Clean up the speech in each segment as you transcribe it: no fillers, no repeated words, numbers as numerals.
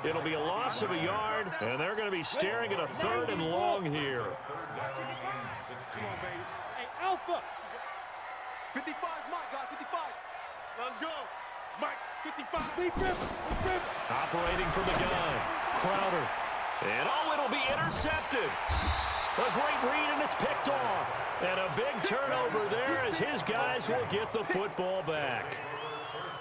It'll be a loss of a yard, and they're going to be staring at a 3rd and long here. Come on, baby. Hey, Alpha. 55 Mike, guys, 55. Let's go. Mike, 55. Operating from the gun. Crowder. And it'll be intercepted. A great read, and it's picked off. And a big turnover there as his guys will get the football back.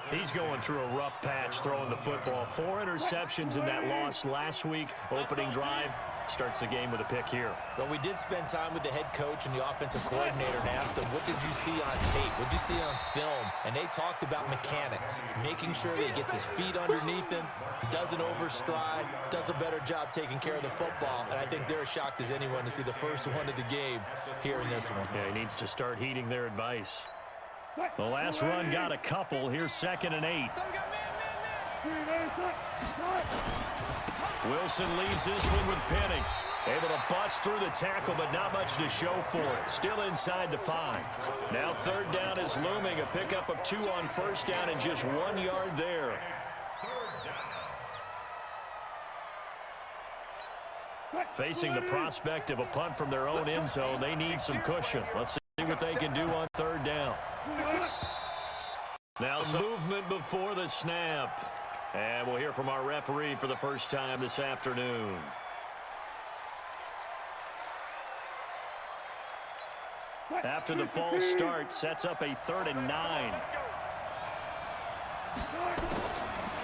He's going through a rough patch throwing the football. 4 interceptions in that loss last week. Opening drive starts the game with a pick here. Well, we did spend time with the head coach and the offensive coordinator and asked him, what did you see on tape? What did you see on film? And they talked about mechanics, making sure that he gets his feet underneath him, doesn't overstride, does a better job taking care of the football. And I think they're as shocked as anyone to see the first one of the game here in this one. Yeah, he needs to start heeding their advice. The last run got a couple. Here's 2nd and 8. Wilson leaves this one with Penny. Able to bust through the tackle, but not much to show for it. Still inside the 5. Now 3rd down is looming. A pickup of 2 on 1st down and just 1 yard there. Facing the prospect of a punt from their own end zone, they need some cushion. Let's see what they can do on 3rd down. Now some movement before the snap. And we'll hear from our referee for the first time this afternoon. After the false start, sets up a 3rd and 9.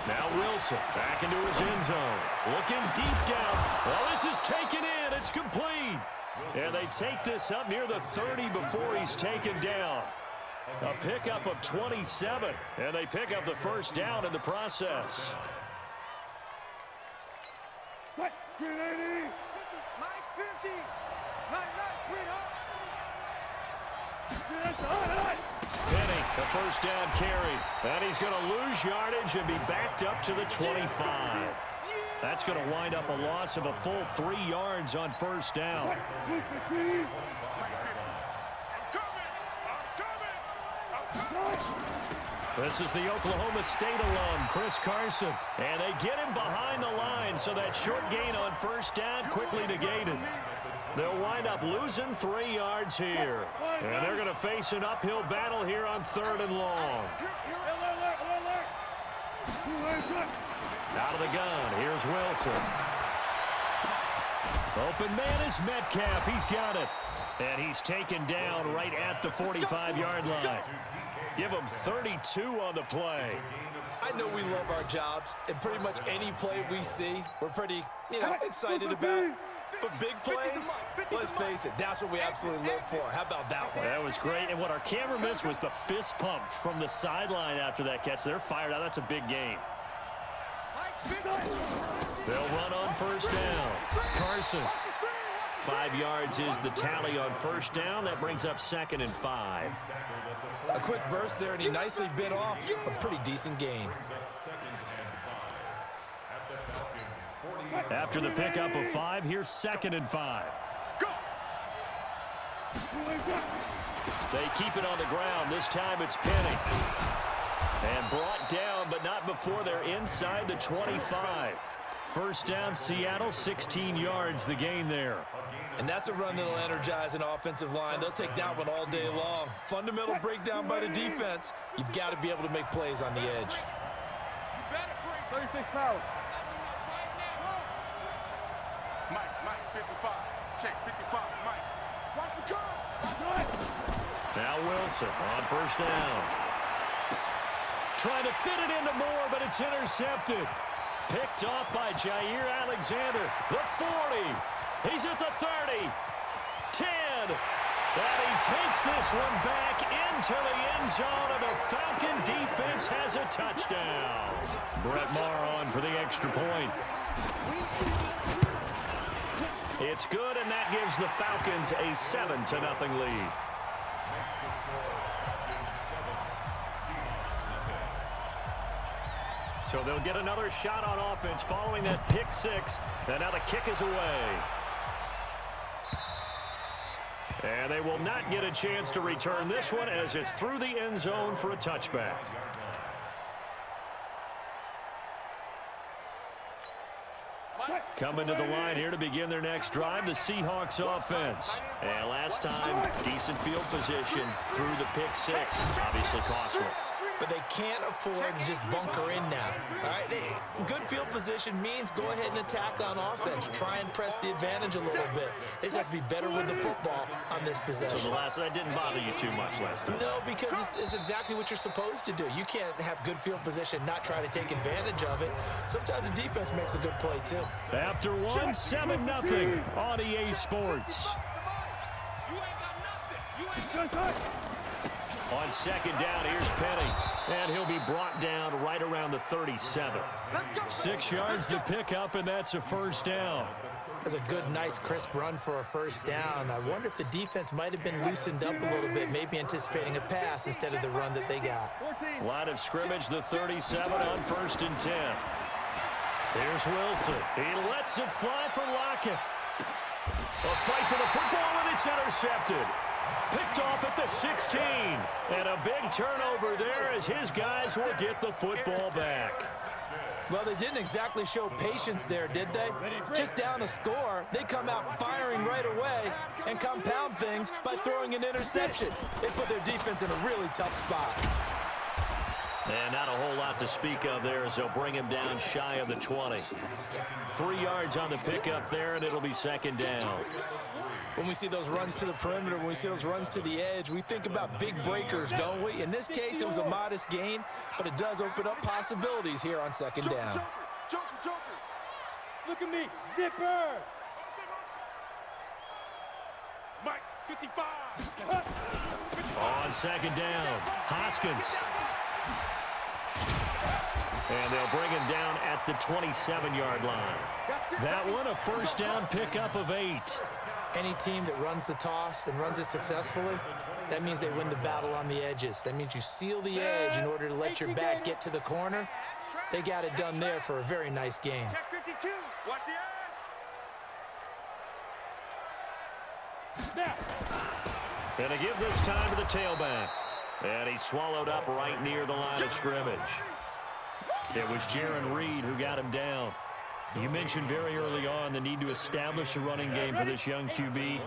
Now Wilson back into his end zone. Looking deep down. Well, this is taken in. It's complete. And they take this up near the 30 before he's taken down. A pickup of 27. And they pick up the 1st down in the process. Mike 50. Nice, sweetheart. Penny, the 1st down carry. And he's going to lose yardage and be backed up to the 25. That's going to wind up a loss of a full 3 yards on 1st down. This is the Oklahoma State alum, Chris Carson. And they get him behind the line, so that short gain on 1st down quickly negated. They'll wind up losing 3 yards here. And they're going to face an uphill battle here on 3rd and long. Out of the gun, here's Wilson. Open man is Metcalf. He's got it. And he's taken down right at the 45-yard line. Give him 32 on the play. I know we love our jobs, and pretty much any play we see, we're pretty, excited about. But big plays, let's face it, that's what we absolutely live for. How about that one? That was great, and what our camera missed was the fist pump from the sideline after that catch. They're fired out. That's a big game. They'll run on first down. Carson. 5 yards is the tally on first down. That brings up 2nd and 5. A quick burst there, and he nicely bit off a pretty decent gain. After the pickup of 5, here's 2nd and 5. They keep it on the ground. This time it's Penny. And brought down, but not before they're inside the 25. First down, Seattle, 16 yards the gain there. And that's a run that'll energize an offensive line. They'll take that one all day long. Fundamental breakdown by the defense. You've got to be able to make plays on the edge. 36 power. Mike, 55. Check, 55, Mike. Watch the car. Now Wilson on first down. Trying to fit it into Moore, but it's intercepted. Picked off by Jair Alexander. The 40. He's at the 30. 10. And he takes this one back into the end zone, and the Falcon defense has a touchdown. Brett Maher on for the extra point. It's good, and that gives the Falcons a 7-0 lead. So they'll get another shot on offense following that pick 6, and now the kick is away. And they will not get a chance to return this one as it's through the end zone for a touchback. Coming to the line here to begin their next drive, the Seahawks offense. And last time, decent field position through the pick 6. Obviously costly. But they can't afford to just bunker in now. All right, good field position means go ahead and attack on offense. Try and press the advantage a little bit. They just have to be better with the football on this possession. So that didn't bother you too much last time? No, because it's exactly what you're supposed to do. You can't have good field position, not try to take advantage of it. Sometimes the defense makes a good play, too. After 1, 7-0 on EA Sports. On second down, here's Penny. And he'll be brought down right around the 37. 6 yards the pickup, and that's a first down. That's a good, nice, crisp run for a first down. I wonder if the defense might have been loosened up a little bit, maybe anticipating a pass instead of the run that they got. Line of scrimmage, the 37 on 1st and 10. Here's Wilson. He lets it fly for Lockett. A fight for the football, and it's intercepted. Picked off at the 16. And a big turnover there as his guys will get the football back. Well, they didn't exactly show patience there, did they? Just down a score, they come out firing right away and compound things by throwing an interception. They put their defense in a really tough spot. And not a whole lot to speak of there as they'll bring him down shy of the 20. 3 yards on the pickup there, and it'll be second down. When we see those runs to the perimeter, when we see those runs to the edge, we think about big breakers, don't we? In this case, it was a modest gain, but it does open up possibilities here on second down. Joker. Look at me. Zipper. Mike, 55. On second down, Hoskins. And they'll bring him down at the 27-yard line. That one, a first down pickup of 8. Any team that runs the toss and runs it successfully, that means they win the battle on the edges. That means you seal the edge in order to let your back get to the corner. They got it done there for a very nice game. Check 52. Watch the edge. And they give this time to the tailback. And he's swallowed up right near the line of scrimmage. It was Jaron Reed who got him down. You mentioned very early on the need to establish a running game for this young QB. They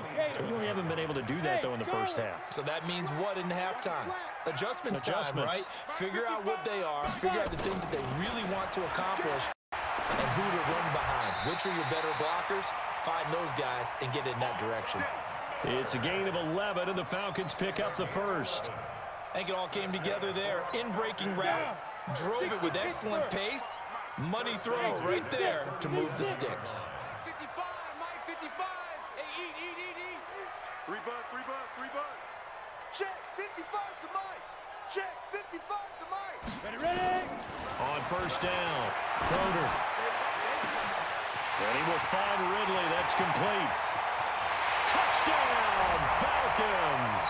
really haven't been able to do that, though, in the first half. So that means what in halftime? Adjustments time, right? Figure out what they are, figure out the things that they really want to accomplish, and who to run behind. Which are your better blockers? Find those guys and get in that direction. It's a gain of 11, and the Falcons pick up the first. I think it all came together there. In-breaking route, drove it with excellent pace. Money throw right there to move the sticks. 55, Mike, 55. Three bud. Check, 55 to Mike. Check, 55 to Mike. Ready? On first down, Crowder. And he will find Ridley. That's complete. Touchdown, Falcons.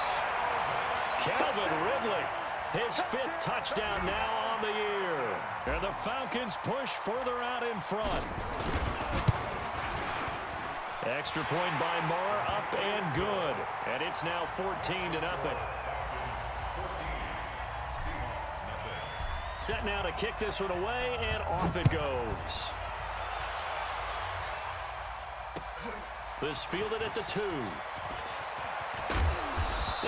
Calvin Ridley, his 5th touchdown now on the year. And the Falcons push further out in front. Extra point by Marr, up and good. And it's now 14-0. Set now to kick this one away, and off it goes. This fielded at the 2.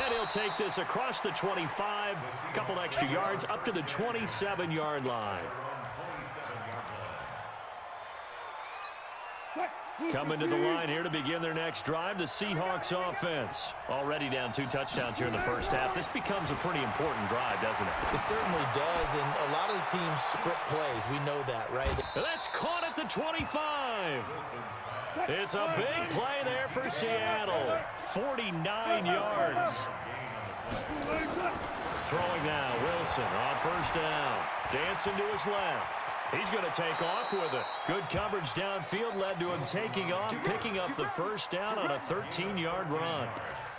And he'll take this across the 25, a couple extra yards, up to the 27-yard line. Coming to the line here to begin their next drive, the Seahawks offense. Already down 2 touchdowns here in the first half. This becomes a pretty important drive, doesn't it? It certainly does, and a lot of the teams script plays. We know that, right? That's caught at the 25. It's a big play there for Seattle. 49 yards. Throwing now, Wilson on first down. Dancing to his left. He's going to take off with it. Good coverage downfield led to him taking off, picking up the first down on a 13-yard run.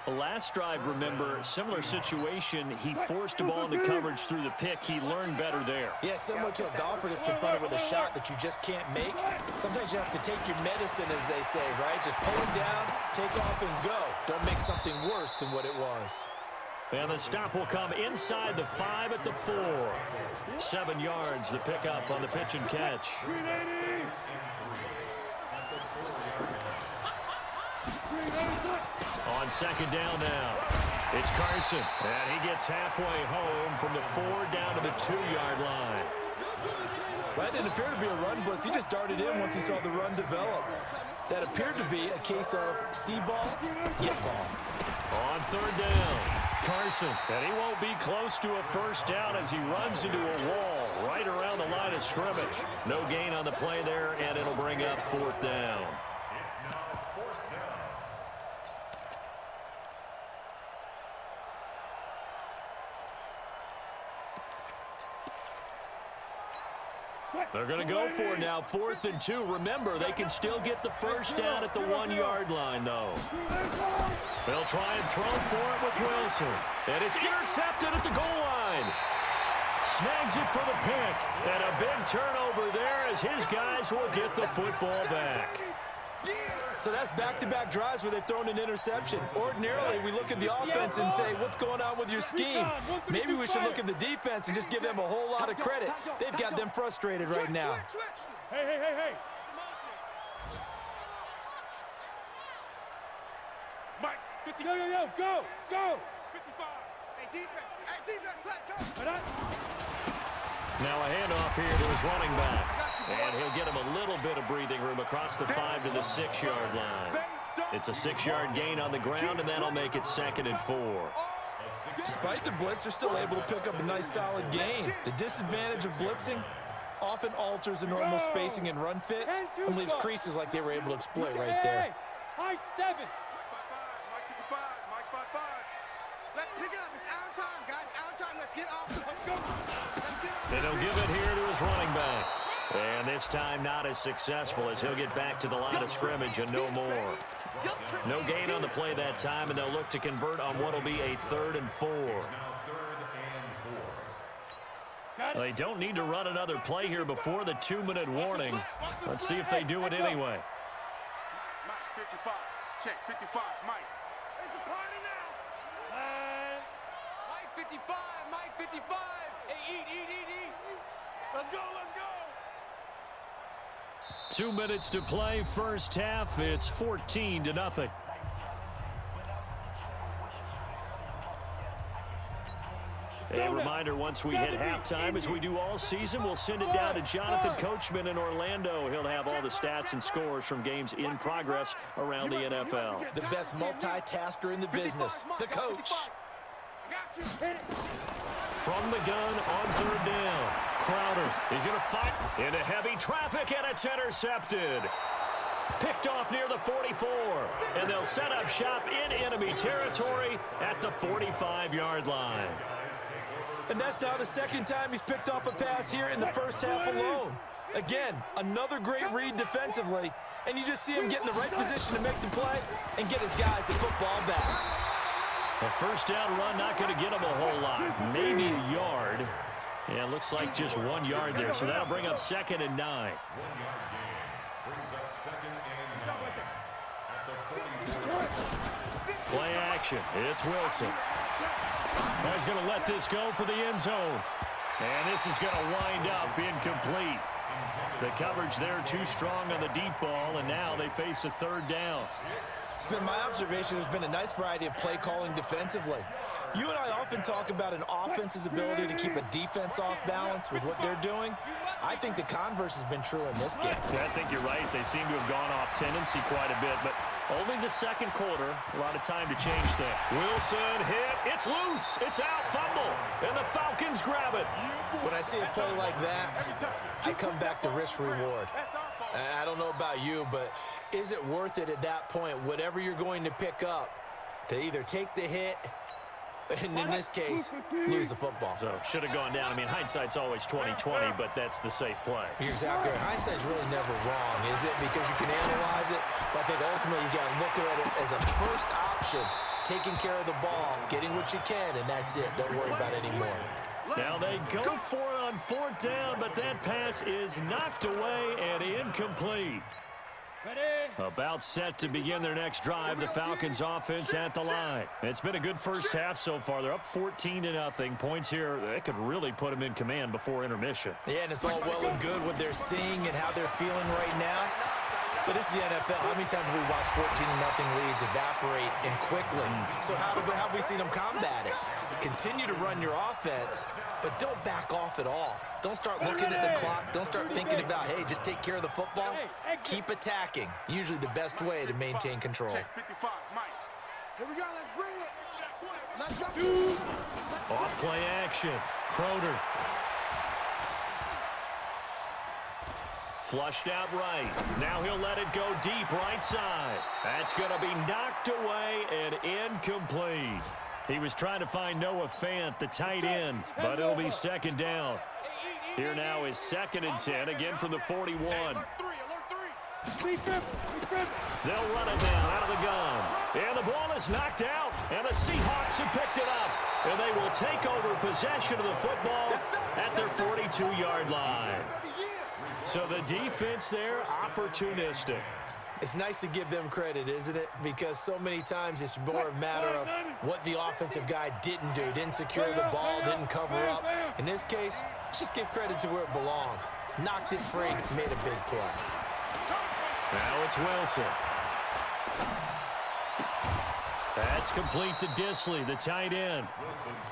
The last drive, remember, similar situation. He forced a ball into coverage through the pick. He learned better there. Yeah, similar to a golfer that's confronted with a shot that you just can't make. Sometimes you have to take your medicine, as they say, right? Just pull it down, take off, and go. Don't make something worse than what it was. And the stop will come inside the 5 at the 4. 7 yards, the pickup on the pitch and catch. On second down now, it's Carson. And he gets halfway home from the 4 down to the 2-yard line. That didn't appear to be a run blitz. He just darted in once he saw the run develop. That appeared to be a case of see ball, get ball. On third down, Carson. And he won't be close to a first down as he runs into a wall right around the line of scrimmage. No gain on the play there, and it'll bring up 4th down. They're going to go for it now, 4th and 2. Remember, they can still get the first down at the 1-yard line, though. They'll try and throw for it with Wilson. And it's intercepted at the goal line. Snags it for the pick. And a big turnover there as his guys will get the football back. So that's back-to-back drives where they've thrown an interception. Ordinarily, we look at the offense and say, what's going on with your scheme? Maybe we should look at the defense and just give them a whole lot of credit. They've got them frustrated right now. Hey. Mike, 50. Yo, go. 55. Hey, defense, let's go. Now a handoff here to his running back. And he'll get him a little bit of breathing room across the 5 to the 6-yard line. It's a 6-yard gain on the ground, and that'll make it 2nd and 4. Despite the blitz, they're still able to pick up a nice solid gain. The disadvantage of blitzing often alters the normal spacing and run fits and leaves creases like they were able to exploit right there. High 7. Mike 55. Let's pick it up. It's our time, guys. Our time. Let's get off. Let's go. And he'll give it here to his running back. And this time not as successful as he'll get back to the line of scrimmage and no more. No gain on the play that time, and they'll look to convert on what will be a 3rd and 4. They don't need to run another play here before the 2-minute warning. Let's see if they do it anyway. Mike 55. Check 55. Mike. It's a party now. Mike 55. Mike 55. Hey, eat. Let's go. 2 minutes to play, first half. It's 14-0. A reminder, once we hit halftime, as we do all season, we'll send it down to Jonathan Coachman in Orlando. He'll have all the stats and scores from games in progress around the NFL. The best multitasker in the business, the coach. From the gun on third down, Crowder is going to fight into heavy traffic, and it's intercepted. Picked off near the 44. And they'll set up shop in enemy territory at the 45-yard line. And that's now the second time he's picked off a pass here in the first half alone. Again, another great read defensively, and you just see him get in the right position to make the play and get his guys the football back. A first down run, not going to get him a whole lot. Maybe a yard. Yeah, it looks like just 1 yard there, so that'll bring up 2nd and 9. Play action. It's Wilson. Now he's going to let this go for the end zone. And this is going to wind up incomplete. The coverage there too strong on the deep ball, and now they face a 3rd down. It's been my observation there's been a nice variety of play calling defensively. You and I often talk about an offense's ability to keep a defense off balance with what they're doing. I think the converse has been true in this game. Yeah, I think you're right. They seem to have gone off tendency quite a bit, but only the second quarter. A lot of time to change things. Wilson hit. It's loose. It's out. Fumble. And the Falcons grab it. When I see a play like that, I come back to risk reward. I don't know about you, but is it worth it at that point, whatever you're going to pick up, to either take the hit and in this case, lose the football? So should have gone down. I mean, hindsight's always 20/20, but that's the safe play. You're exactly right. Hindsight's really never wrong, is it? Because you can analyze it, but I think ultimately you got to look at it as a first option, taking care of the ball, getting what you can, and that's it. Don't worry about it anymore. Now they go for it on 4th down, but that pass is knocked away and incomplete. About set to begin their next drive, the Falcons offense at the line. It's been a good first half so far. They're up 14-0. Points here, they could really put them in command before intermission. Yeah, and it's all well and good what they're seeing and how they're feeling right now. But this is the NFL. How many times have we watched 14-0 leads evaporate and quickly? So how have we seen them combat it? Continue to run your offense, but don't back off at all. Don't start looking at the clock. Don't start thinking about, hey, just take care of the football. Keep attacking. Usually the best way to maintain control. Check 55, Mike. Here we go, let's bring it. Let's go. Off play action. Crowder. Flushed out right. Now he'll let it go deep right side. That's going to be knocked away and incomplete. He was trying to find Noah Fant, the tight end, but it'll be 2nd down. Here now is 2nd and 10, again from the 41. They'll run it down out of the gun. And the ball is knocked out, and the Seahawks have picked it up. And they will take over possession of the football at their 42-yard line. So the defense there, opportunistic. It's nice to give them credit, isn't it? Because so many times it's more a matter of what the offensive guy didn't do. Didn't secure the ball, didn't cover up. In this case, let's just give credit to where it belongs. Knocked it free, made a big play. Now it's Wilson. That's complete to Disley, the tight end.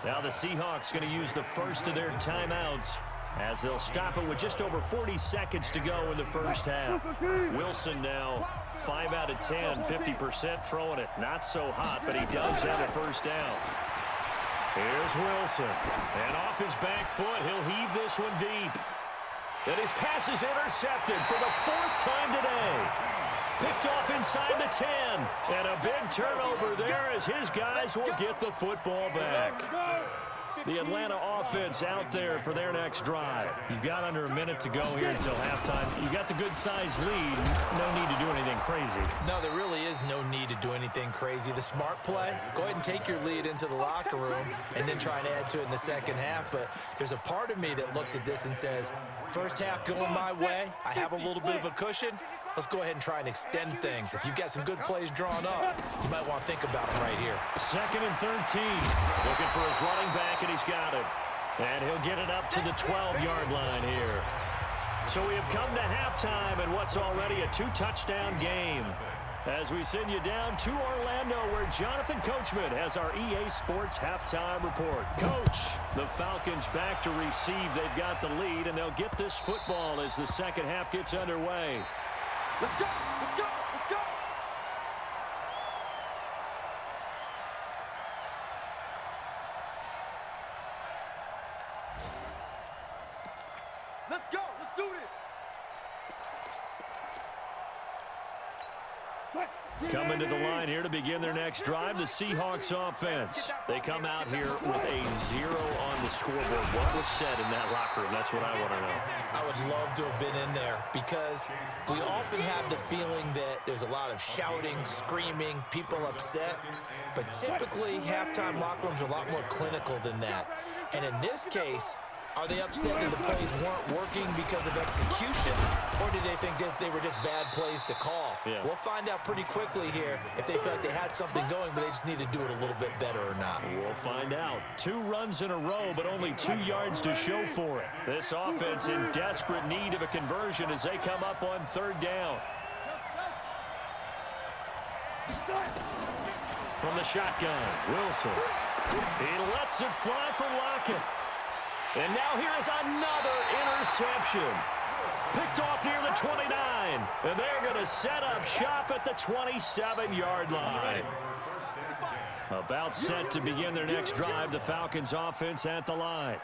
Now the Seahawks going to use the first of their timeouts as they'll stop it with just over 40 seconds to go in the first half. Wilson now 5 out of 10, 50% throwing it. Not so hot, but he does have a first down. Here's Wilson. And off his back foot, he'll heave this one deep. And his pass is intercepted for the 4th time today. Picked off inside the 10. And a big turnover there as his guys will get the football back. The Atlanta offense out there for their next drive. You've got under a minute to go here until halftime. You've got the good-sized lead. No need to do anything crazy. No, there really is no need to do anything crazy. The smart play, go ahead and take your lead into the locker room and then try and add to it in the second half. But there's a part of me that looks at this and says, first half going my way, I have a little bit of a cushion. Let's go ahead and try and extend things. If you've got some good plays drawn up, you might want to think about them right here. 2nd and 13. Looking for his running back, and he's got it. And he'll get it up to the 12-yard line here. So we have come to halftime in what's already a 2-touchdown game. As we send you down to Orlando, where Jonathan Coachman has our EA Sports halftime report. Coach, the Falcons back to receive. They've got the lead, and they'll get this football as the second half gets underway. Let's go, let's go, let's go. Let's go, let's do this. Coming to the line here to begin their next drive, the Seahawks offense. They come out here with a 0 on the scoreboard. What was said in that locker room? That's what I want to know. I would love to have been in there because we often have the feeling that there's a lot of shouting, screaming, people upset. But typically, halftime locker rooms are a lot more clinical than that. And in this case, are they upset that the plays weren't working because of execution, or did they think they were just bad plays to call? Yeah. We'll find out pretty quickly here if they feel like they had something going, but they just need to do it a little bit better or not. We'll find out. 2 runs in a row, but only 2 yards to show for it. This offense in desperate need of a conversion as they come up on 3rd down. From the shotgun, Wilson. He lets it fly for Lockett. And now here's another interception. Picked off near the 29. And they're going to set up shop at the 27-yard line. About set to begin their next drive, the Falcons offense at the line.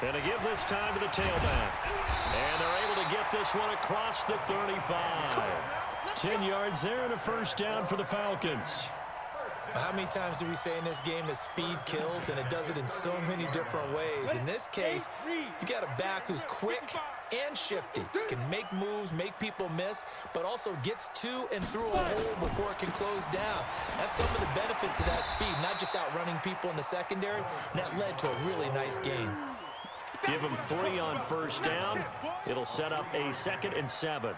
And to give this time to the tailback. And they're able to get this one across the 35. 10 yards there and a first down for the Falcons. How many times do we say in this game that speed kills, and it does it in so many different ways? In this case, you got a back who's quick and shifty, can make moves, make people miss, but also gets to and through a hole before it can close down. That's some of the benefits of that speed, not just outrunning people in the secondary. That led to a really nice game. Give them 3 on first down. It'll set up a 2nd and 7.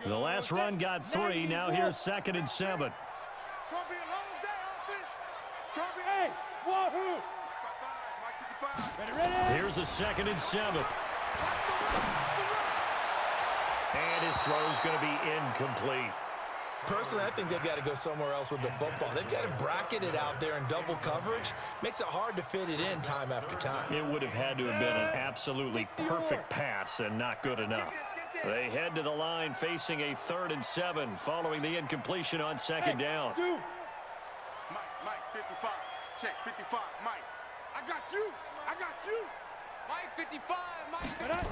The last run got 3. Now here's 2nd and 7. It's going to be a long day, offense. It's going to be, Hey, wahoo! Mike 55. Ready? Here's a 2nd and 7. And his throw's going to be incomplete. Personally, I think they've got to go somewhere else with the football. They've got to bracket it out there in double coverage. Makes it hard to fit it in time after time. It would have had to have been an absolutely perfect pass and not good enough. They head to the line facing a 3rd and 7 following the incompletion on 2nd down. Mike 55. Check 55. Mike. I got you. Mike 55. Mike 55.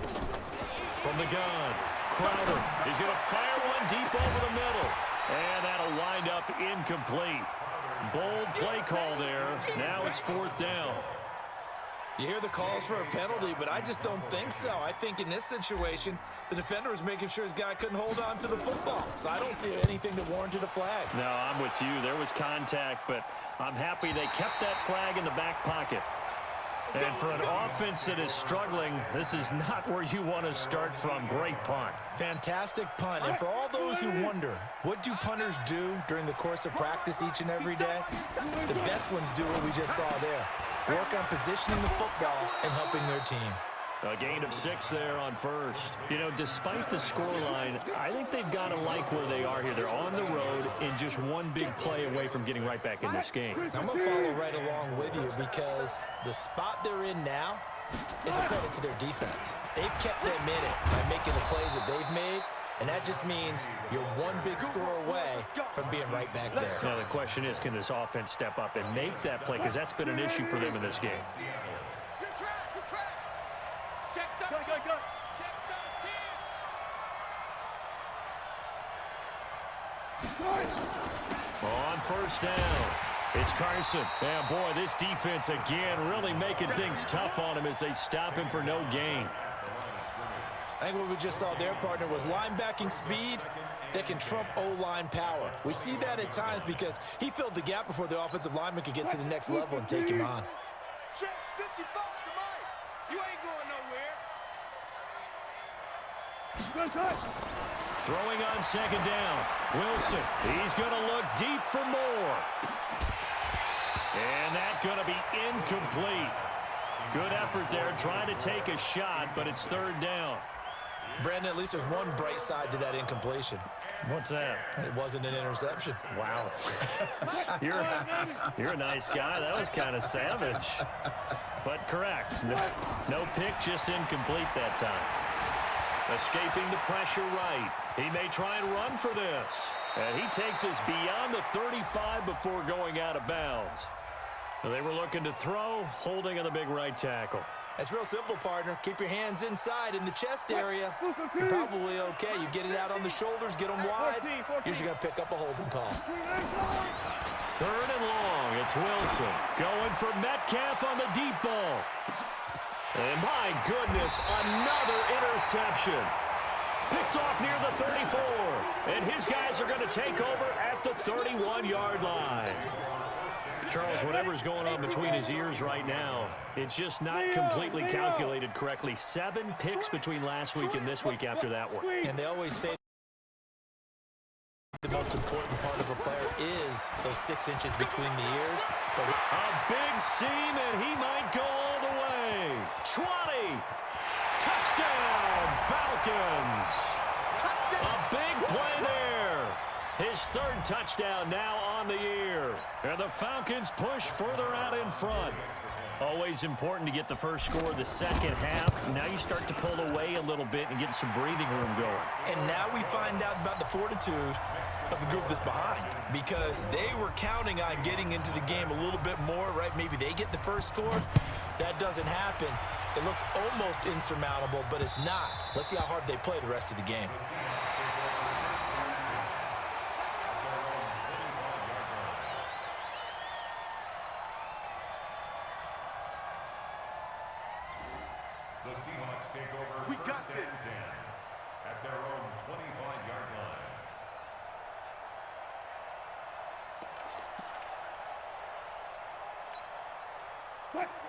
From the gun, Crowder is going to fire one deep over the middle. And that'll wind up incomplete. Bold play call there. Now it's 4th down. You hear the calls for a penalty, but I just don't think so. I think in this situation, the defender was making sure his guy couldn't hold on to the football. So I don't see anything that warranted a flag. No, I'm with you. There was contact, but I'm happy they kept that flag in the back pocket. And for an offense that is struggling, this is not where you want to start from. Great punt. Fantastic punt. And for all those who wonder, what do punters do during the course of practice each and every day? The best ones do what we just saw there. Work on positioning the football and helping their team. A gain of 6 there on first. You know, despite the scoreline, I think they've got to like where they are here. They're on the road and just one big play away from getting right back in this game. I'm going to follow right along with you because the spot they're in now is a credit to their defense. They've kept them in it by making the plays that they've made, and that just means you're one big score away from being right back there. Now, the question is, can this offense step up and make that play? Because that's been an issue for them in this game. Good track. Check the Go. Check the On first down, it's Carson. And boy, this defense again really making things tough on him as they stop him for no gain. I think what we just saw their partner was linebacking speed that can trump O-line power. We see that at times because he filled the gap before the offensive lineman could get to the next level and take him on. Check 55 to Mike. You ain't going nowhere. Throwing on 2nd down. Wilson, he's going to look deep for more. And that's going to be incomplete. Good effort there trying to take a shot, but it's 3rd down. Brandon, at least there's one bright side to that incompletion. What's that? It wasn't an interception. Wow. You're a nice guy. That was kind of savage. But correct. No pick, just incomplete that time. Escaping the pressure right. He may try and run for this. And he takes us beyond the 35 before going out of bounds. They were looking to throw, holding on the big right tackle. It's real simple, partner. Keep your hands inside in the chest area. You're probably okay. You get it out on the shoulders, get them wide. Usually going to pick up a holding call. Third and long. It's Wilson going for Metcalf on the deep ball. And my goodness, another interception. Picked off near the 34. And his guys are going to take over at the 31-yard line. Charles, whatever's going on between his ears right now, it's just not completely calculated correctly. 7 picks between last week and this week after that one. And they always say the most important part of a player is those 6 inches between the ears. A big seam, and he might go all the way. 20. Touchdown, Falcons. A big play there. His 3rd touchdown now on the year. And the Falcons push further out in front. Always important to get the first score of the second half. Now you start to pull away a little bit and get some breathing room going. And now we find out about the fortitude of the group that's behind, because they were counting on getting into the game a little bit more, right? Maybe they get the first score. That doesn't happen. It looks almost insurmountable, but it's not. Let's see how hard they play the rest of the game. The Seahawks take over. We got this. At their own 25-yard line.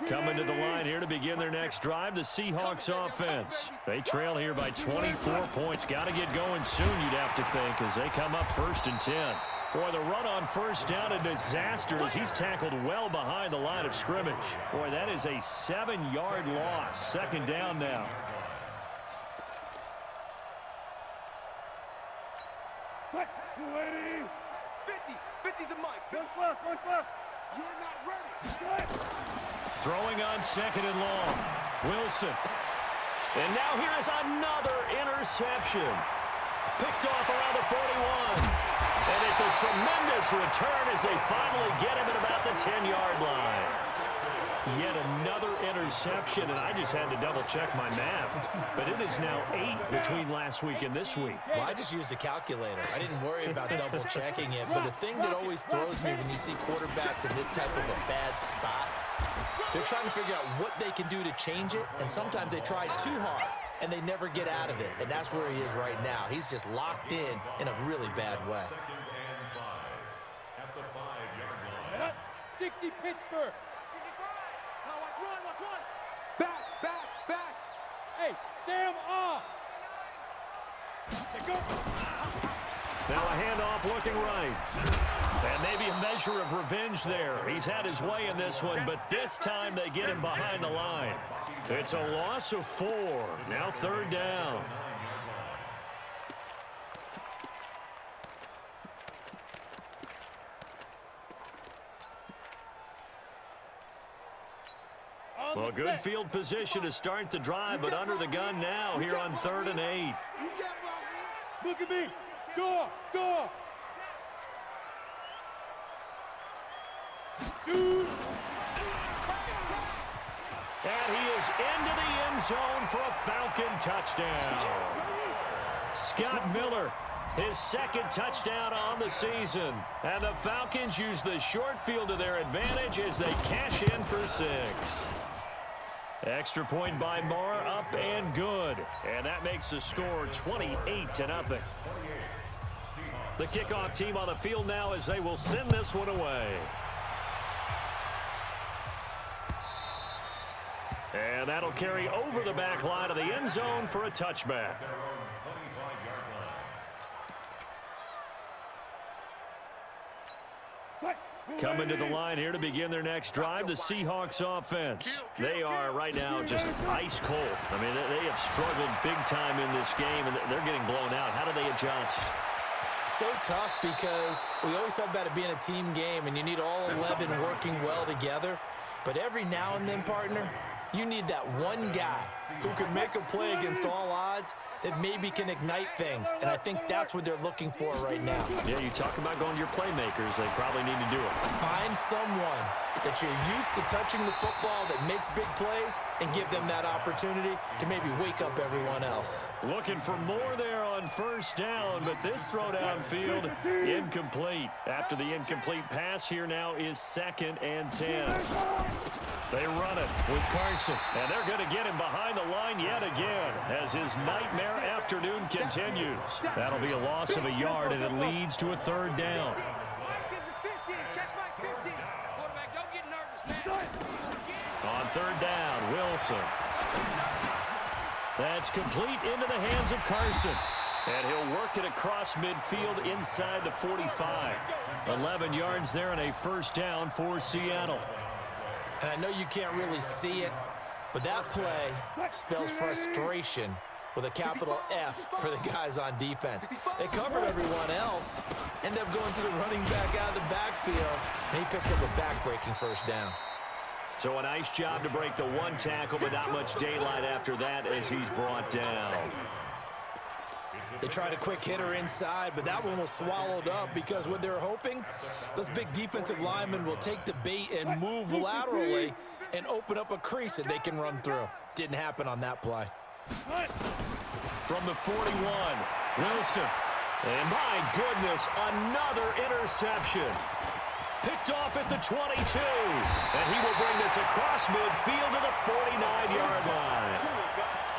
Coming to the line here to begin their next drive, the Seahawks offense. They trail here by 24 points. Got to get going soon, you'd have to think, as they come up 1st and 10. Boy, the run on first down, a disaster as he's tackled well behind the line of scrimmage. Boy, that is a 7-yard loss. 2nd down now. Ready? 50 the mic. Go left, go left. You're not ready. Throwing on 2nd and long. Wilson. And now here is another interception. Picked off around the 41. And it's a tremendous return as they finally get him at about the 10-yard line. Yet another interception, and I just had to double-check my math. But it is now 8 between last week and this week. Well, I just used a calculator. I didn't worry about double-checking it. But the thing that always throws me when you see quarterbacks in this type of a bad spot, they're trying to figure out what they can do to change it, and sometimes they try too hard, and they never get out of it. And that's where he is right now. He's just locked in a really bad way. 2nd and 5 at the 5-yard line. 60 Pittsburgh. Now watch run. Back. Hey, Sam off. Go. Now a handoff looking right. And maybe a measure of revenge there. He's had his way in this one, but this time they get him behind the line. It's a loss of 4. Now 3rd down. Well, good field position to start the drive, but under the gun now here on 3rd and 8. You can't block me. Look at me. Go. Shoot. And he is into the end zone for a Falcon touchdown. Scott Miller, his 2nd touchdown on the season. And the Falcons use the short field to their advantage as they cash in for 6. Extra point by Moore, up and good. And that makes the score 28-0. The kickoff team on the field now as they will send this one away. And that'll carry over the back line of the end zone for a touchback. Coming to the line here to begin their next drive, the Seahawks offense. They are right now just ice cold. I mean, they have struggled big time in this game, and they're getting blown out. How do they adjust? So tough, because we always talk about it being a team game, and you need all 11 working well together. But every now and then, partner, You need that one guy who can make a play against all odds that maybe can ignite things, and I think that's what they're looking for right now. Yeah, you talk about going to your playmakers. They probably need to do it. Find someone that you're used to touching the football that makes big plays and give them that opportunity to maybe wake up everyone else. Looking for more there on first down, but this throw downfield incomplete. After the incomplete pass, here now is 2nd and 10. They run it with Carson, and they're going to get him behind the line yet again as his nightmare afternoon continues. That'll be a loss of a yard, and it leads to a 3rd down. On 3rd down, Wilson. That's complete into the hands of Carson. And he'll work it across midfield inside the 45. 11 yards there and a 1st down for Seattle. And I know you can't really see it, but that play spells frustration with a capital F for the guys on defense. They covered everyone else, end up going to the running back out of the backfield, and he picks up a back-breaking 1st down. So a nice job to break the 1 tackle, but not much daylight after that as he's brought down. They tried a quick hitter inside, but that one was swallowed up because what they're hoping, those big defensive linemen will take the bait and move laterally and open up a crease that they can run through. Didn't happen on that play. From the 41, Wilson. And my goodness, another interception. Picked off at the 22. And he will bring this across midfield to the 49-yard line.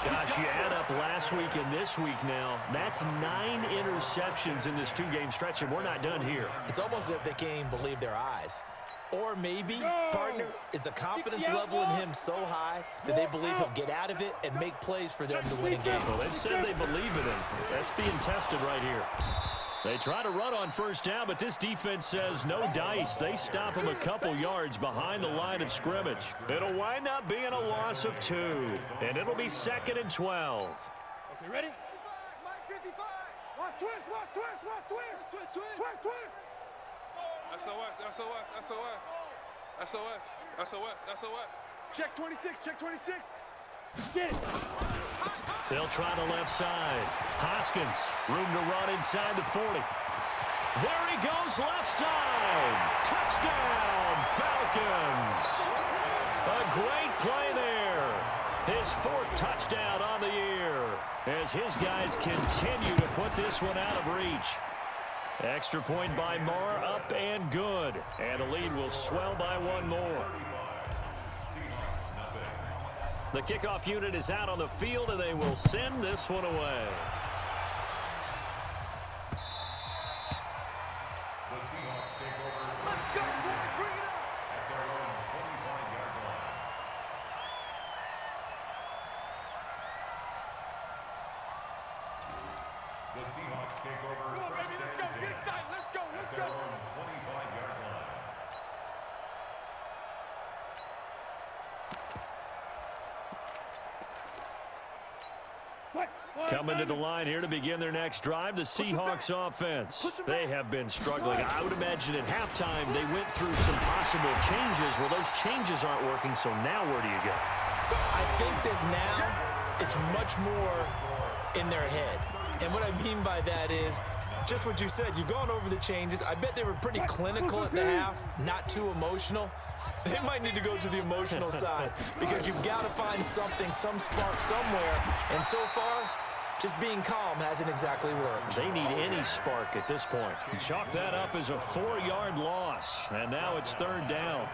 Gosh, you add up last week and this week now, that's 9 interceptions in this 2-game stretch, and we're not done here. It's almost as if they can't even believe their eyes. Or maybe, partner, is the confidence level in him so high that they believe he'll get out of it and make plays for them to win a game. Well, they've said they believe in him. That's being tested right here. They try to run on 1st down, but this defense says no dice. They stop him a couple yards behind the line of scrimmage. It'll wind up being a loss of 2, and it'll be 2nd and 12. Okay, ready? 55, Mike 55. Watch twist, watch twist, watch twist. Twist, twist. Twist, twist. SOS, SOS, SOS. SOS, SOS, SOS. Check 26, check 26. Get it. They'll try the left side. Hoskins, room to run inside the 40. There he goes, left side. Touchdown, Falcons. A great play there. His 4th touchdown on the year as his guys continue to put this one out of reach. Extra point by Moore, up and good. And the lead will swell by 1 more. The kickoff unit is out on the field, and they will send this one away. The Seahawks take over. Let's go, boys. Bring it up. At their own 25-yard line. The Seahawks take over. Come on, baby, let's go. Get excited. Let's go, let's At their go. own 25-yard line. Coming to the line here to begin their next drive, the Seahawks offense. They have been struggling. I would imagine at halftime they went through some possible changes. Well, those changes aren't working, so now where do you go? I think that now it's much more in their head. And what I mean by that is just what you said. You've gone over the changes. I bet they were pretty clinical at the half, not too emotional. They might need to go to the emotional side because you've got to find something, some spark somewhere. And so far, just being calm hasn't exactly worked. They need any spark at this point. Chalk that up as a 4-yard loss. And now it's 3rd down.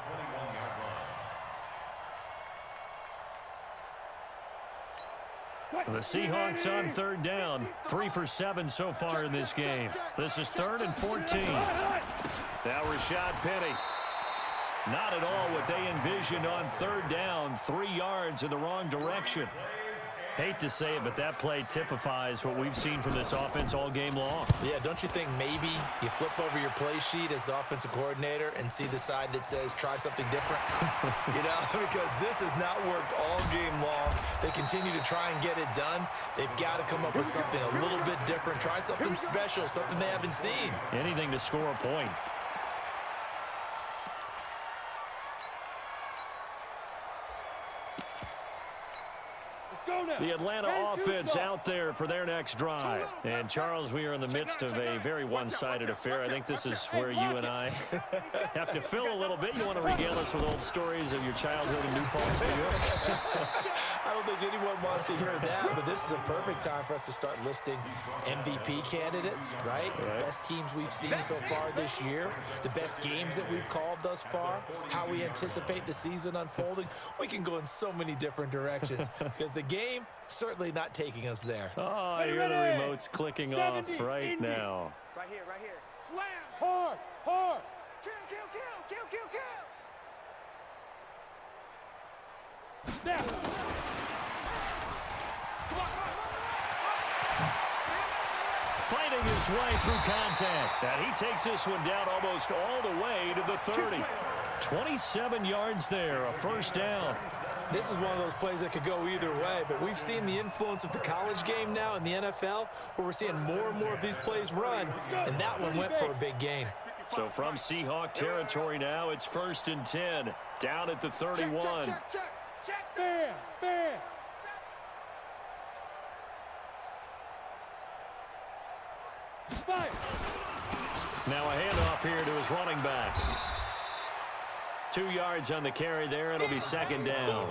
The Seahawks on 3rd down. 3 for 7 so far in this game. This is 3rd and 14. Now Rashad Penny. Not at all what they envisioned on 3rd down. 3 yards in the wrong direction. Hate to say it, but that play typifies what we've seen from this offense all game long. Yeah, don't you think maybe you flip over your play sheet as the offensive coordinator and see the side that says try something different? You know, because this has not worked all game long. They continue to try and get it done. They've got to come up with something a little bit different. Try something special, something they haven't seen. Anything to score a point. The Atlanta offense out there for their next drive. And, Charles, we are in the midst of a very one-sided affair. I think this is where you and I have to fill a little bit. You want to regale us with old stories of your childhood in New Paltz, New York? I don't think anyone wants to hear that, but this is a perfect time for us to start listing MVP candidates, right? The best teams we've seen so far this year, the best games that we've called thus far, how we anticipate the season unfolding. We can go in so many different directions because the game certainly not taking us there. Oh, I hear the remotes clicking off right now. Right here, right here. Slam! Hard, hard. Kill, kill, kill, kill, kill, kill. Now. Fighting his way through contact. And he takes this one down almost all the way to the 30. 27 yards there, a first down. This is one of those plays that could go either way, but we've seen the influence of the college game now in the NFL, where we're seeing more and more of these plays run, and that one went for a big gain. So from Seahawk territory now, it's 1st and 10, down at the 31. Check. Bam, bam. Fire. Now a handoff here to his running back. 2 yards on the carry there. It'll be 2nd down.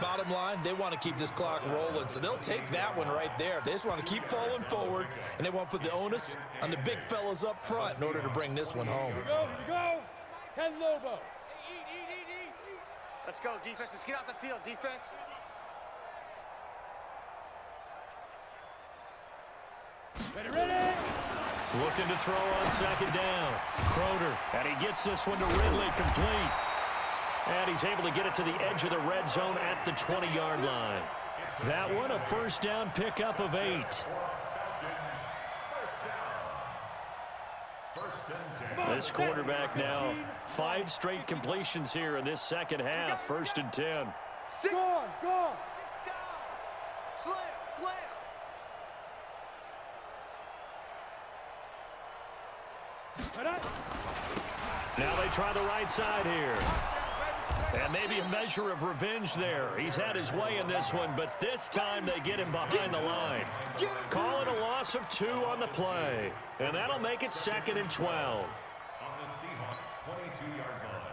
Bottom line, they want to keep this clock rolling, so they'll take that one right there. They just want to keep falling forward, and they want to put the onus on the big fellas up front in order to bring this one home. Here we go. 10 Lobo. Eat. Let's go, defense. Let's get out the field, defense. Ready. Looking to throw on 2nd down. Croder, and he gets this one to Ridley, complete. And he's able to get it to the edge of the red zone at the 20-yard line. That one, a first down pickup of 8. This quarterback now 5 straight completions here in this second half. 1st and 10. Gone. Slam. Now they try the right side here. And maybe a measure of revenge there. He's had his way in this one, but this time they get him behind the line. Calling a loss of 2 on the play. And that'll make it 2nd and 12. On the Seahawks' 22-yard line.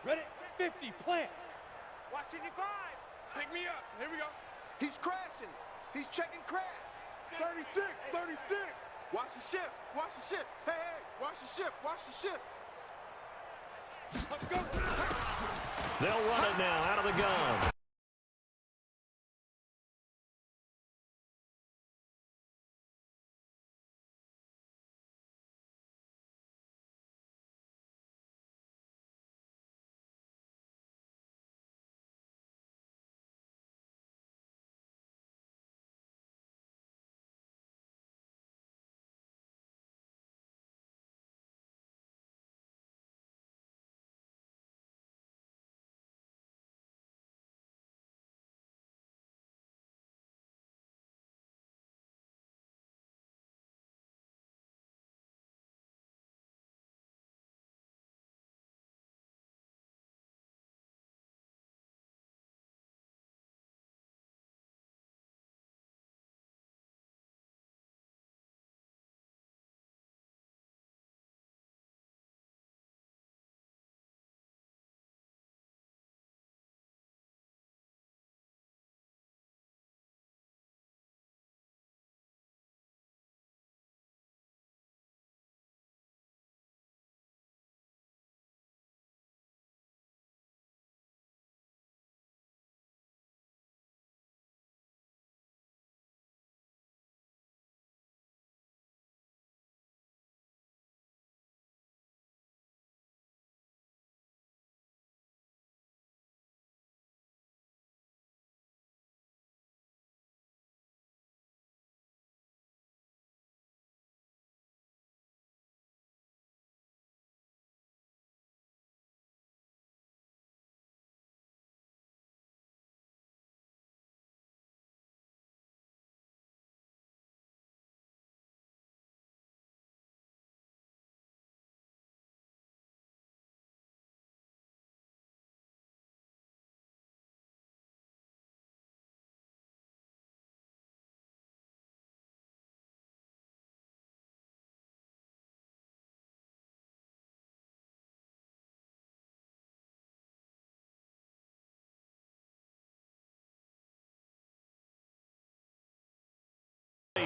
Ready. 50. Plant. Watch 55. Pick me up. Here we go. He's crashing. He's checking crash. 36. Watch the ship. Hey, watch the ship. Let's go. They'll run it now out of the gun.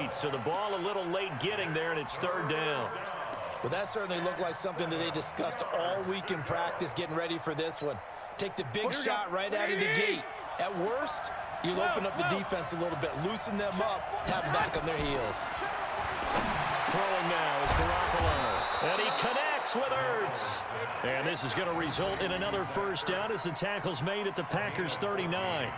late, so the ball a little late getting there, and it's third down. Well, that certainly looked like something that they discussed all week in practice, getting ready for this one. Take the big shot right out of the gate. At worst, you'll open up the defense a little bit, loosen them up, have them back on their heels. Throwing now is Garoppolo, and he connects with Ertz. And this is going to result in another first down as the tackle's made at the Packers' 39.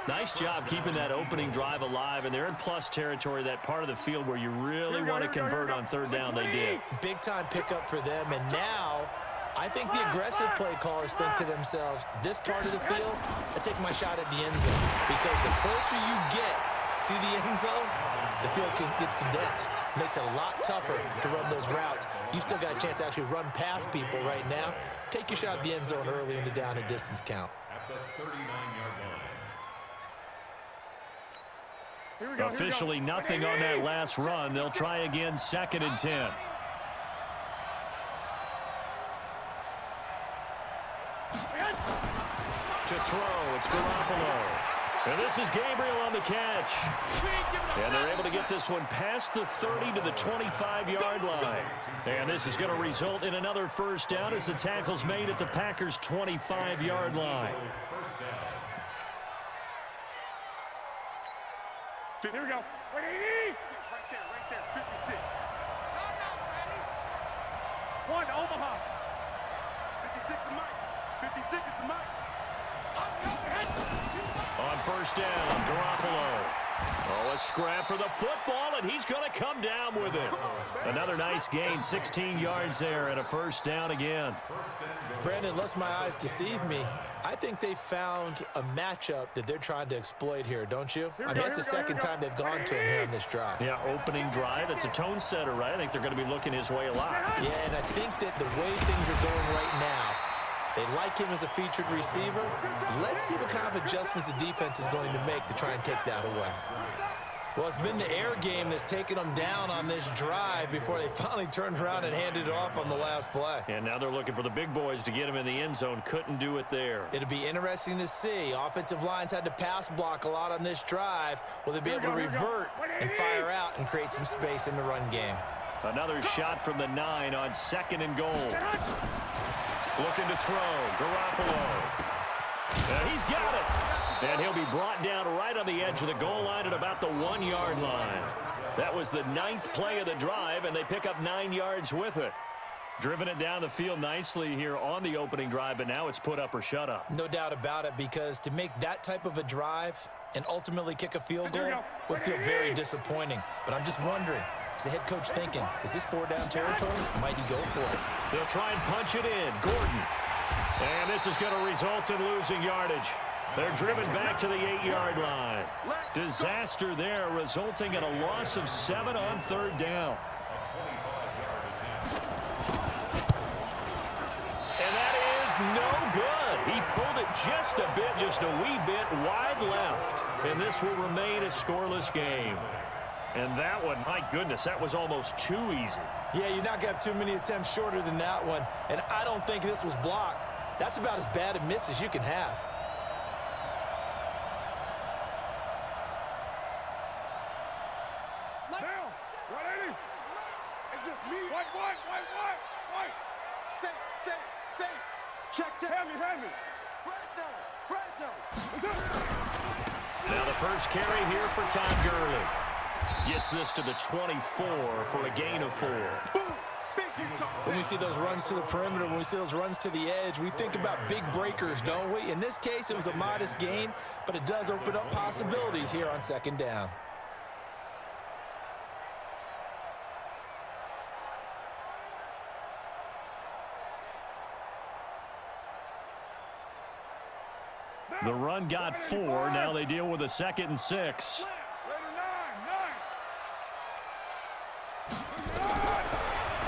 Nice job keeping that opening drive alive, and they're in plus territory, that part of the field where you really want to convert on third down. They did. Big-time pickup for them, and now I think the aggressive play callers think to themselves, this part of the field, I take my shot at the end zone, because the closer you get to the end zone, the field gets condensed. Makes it a lot tougher to run those routes. You still got a chance to actually run past people right now. Take your shot at the end zone early in the down and distance count. At the 39-yard line. Officially nothing on that last run. They'll try again, 2nd and 10. To throw, it's Garoppolo. And this is Gabriel on the catch. And they're able to get this one past the 30 to the 25-yard line. And this is going to result in another first down as the tackle's made at the Packers' 25-yard line. Here we go. Right there, 56. One, Omaha. 56 is Mike. 56 is the Mike. On first down, Garoppolo. Oh, a scrap for the football, and he's going to come down with it. Another nice gain, 16 yards there, and a first down again. Brandon, lest my eyes deceive me, I think they found a matchup that they're trying to exploit here, don't you? I mean, it's the second time they've gone to him here on this drive. Yeah, opening drive. It's a tone setter, right? I think they're going to be looking his way a lot. Yeah, and I think that the way things are going right now, they like him as a featured receiver. Let's see what kind of adjustments the defense is going to make to try and take that away. Well, it's been the air game that's taken them down on this drive before they finally turned around and handed it off on the last play. And now they're looking for the big boys to get him in the end zone. Couldn't do it there. It'll be interesting to see. Offensive lines had to pass block a lot on this drive. Will they be able to revert and fire out and create some space in the run game? Another shot from the 9 on 2nd and goal. Looking to throw, Garoppolo. And he's got it. And he'll be brought down right on the edge of the goal line at about the 1-yard line. That was the 9th play of the drive, and they pick up 9 yards with it. Driven it down the field nicely here on the opening drive, but now it's put up or shut up. No doubt about it, because to make that type of a drive and ultimately kick a field goal would feel very disappointing. But I'm just wondering, is the head coach thinking, is this 4-down territory? Might he go for it? They'll try and punch it in. Gordon. And this is going to result in losing yardage. They're driven back to the 8-yard line. Disaster there, resulting in a loss of 7 on 3rd down. And that is no good. He pulled it just a bit, just a wee bit wide left. And this will remain a scoreless game. And that one, my goodness, that was almost too easy. Yeah, you're not going to have too many attempts shorter than that one. And I don't think this was blocked. That's about as bad a miss as you can have. Now, 180. It's just me. White. Say. Check. Hand me. Right now. Now the first carry here for Todd Gurley. Gets this to the 24 for a gain of 4. When we see those runs to the perimeter, when we see those runs to the edge, we think about big breakers, don't we? In this case, it was a modest gain, but it does open up possibilities here on 2nd down. The run got 4. Now they deal with a 2nd and 6.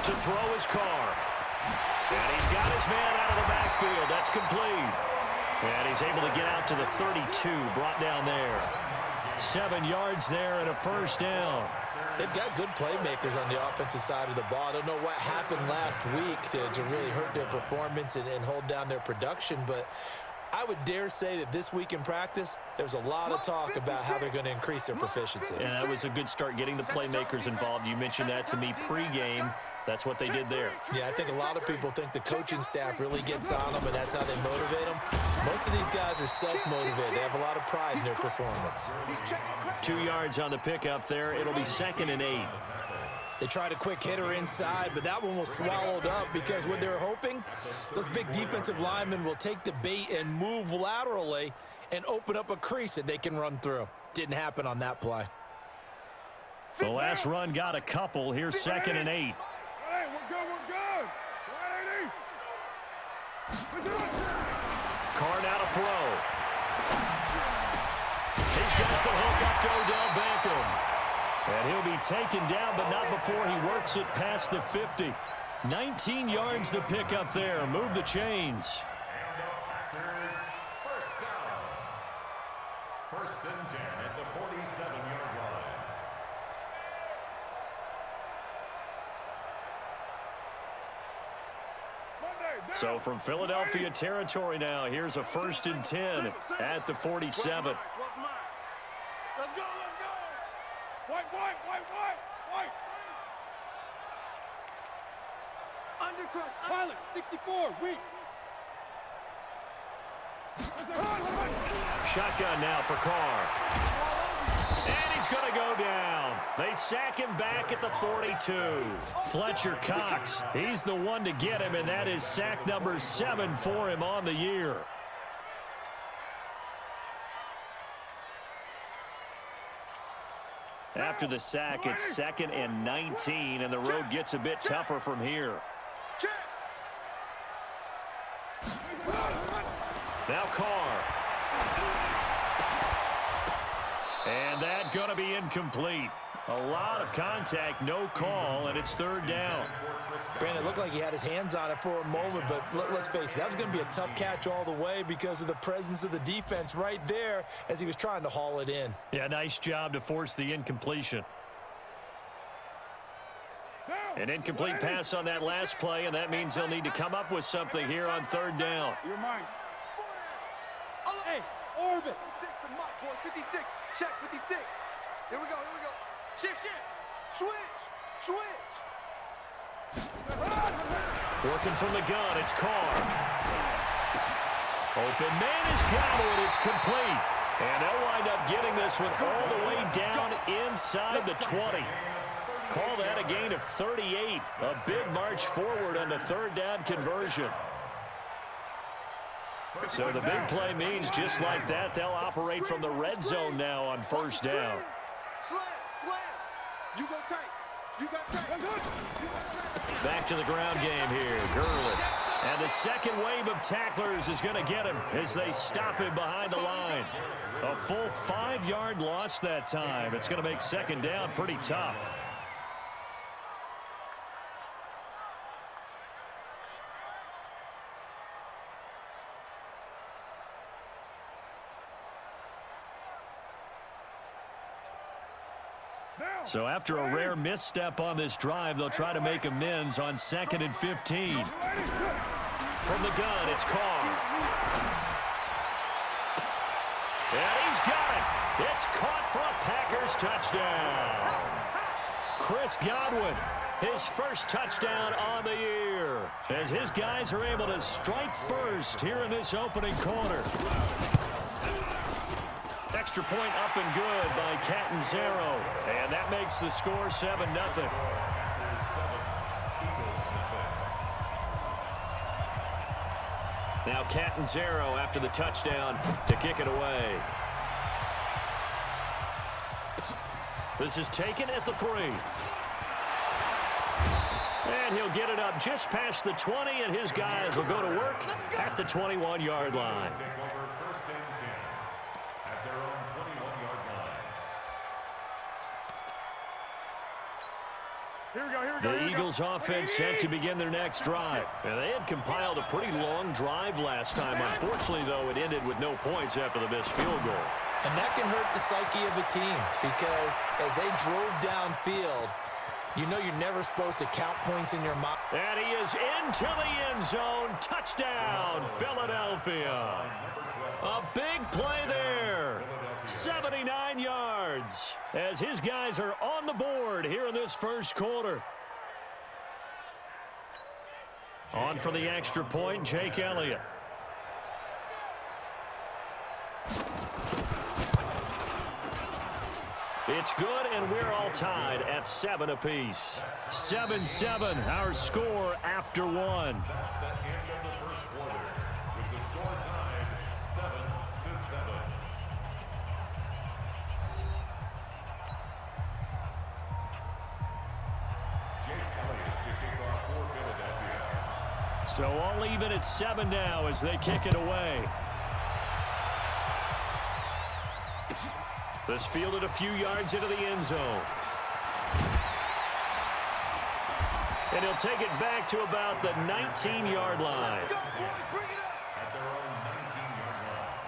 To throw his Carr. And he's got his man out of the backfield. That's complete. And he's able to get out to the 32, brought down there. 7 yards there and a first down. They've got good playmakers on the offensive side of the ball. I don't know what happened last week to really hurt their performance and hold down their production, but I would dare say that this week in practice, there's a lot of talk about how they're going to increase their proficiency. And that was a good start getting the playmakers involved. You mentioned that to me pregame. That's what they did there. Yeah, I think a lot of people think the coaching staff really gets on them, and that's how they motivate them. Most of these guys are self-motivated. They have a lot of pride in their performance. 2 yards on the pickup there. It'll be 2nd and 8. They tried a quick hitter inside, but that one was swallowed up because what they're hoping, those big defensive linemen will take the bait and move laterally and open up a crease that they can run through. Didn't happen on that play. The last run got a couple. Here's 2nd and 8. Hey, we're good, we're good. 180. Card out a throw. He's got the hook up to Odell Beckham. And he'll be taken down, but not before he works it past the 50. 19 yards to pick up there. Move the chains. First down. 1st and 10 at the 47-yard line. So from Philadelphia territory now, here's a 1st and 10 at the 47. Let's go. White. Undercrush. Pilot, 64, weak. Shotgun now for Carr. And he's going to go down. They sack him back at the 42. Fletcher Cox, he's the one to get him, and that is sack number 7 for him on the year. After the sack, it's 2nd and 19, and the road gets a bit tougher from here. Now Carr. And that going to be incomplete. A lot of contact, no call, and it's 3rd down. Brandon, it looked like he had his hands on it for a moment, but let's face it, that was going to be a tough catch all the way because of the presence of the defense right there as he was trying to haul it in. Yeah, nice job to force the incompletion. An incomplete pass on that last play, and that means they'll need to come up with something here on 3rd down. You're mine. Hey, orbit. 56. Check 56. Here we go. Shift. Switch. Working from the gun, it's Carr. Open man is got it. It's complete. And they'll wind up getting this one all the way down inside the 20. Call that a gain of 38. A big march forward on the 3rd down conversion. So the big play means just like that, they'll operate from the red zone now on 1st down. Slam. You go tight. Back to the ground game here. Gurley. And the second wave of tacklers is going to get him as they stop him behind the line. A full 5-yard loss that time. It's going to make 2nd down pretty tough. So after a rare misstep on this drive, they'll try to make amends on 2nd and 15. From the gun, it's Carr. And he's got it. It's caught for a Packers touchdown. Chris Godwin, his first touchdown on the year, as his guys are able to strike first here in this opening quarter. Extra point up and good by Catanzaro. And that makes the score 7-0. Now Catanzaro after the touchdown to kick it away. This is taken at the 3. And he'll get it up just past the 20, and his guys will go to work at the 21-yard line. The Eagles offense set to begin their next drive. And they had compiled a pretty long drive last time. Unfortunately, though, it ended with no points after the missed field goal. And that can hurt the psyche of a team because as they drove downfield, You know you're never supposed to count points in your mind. And he is into the end zone. Touchdown, Philadelphia. A big play there. 79 yards as his guys are on the board here in this first quarter. On for the extra point, Jake Elliott. It's good, and we're all tied at 7 apiece. 7-7, our score after one. That's the end of the first quarter, with the score tied 7-7. Jake Elliott to kick off for Philadelphia. So all even at 7 now as they kick it away. This fielded a few yards into the end zone. And he'll take it back to about the 19-yard line. At their own 19-yard line.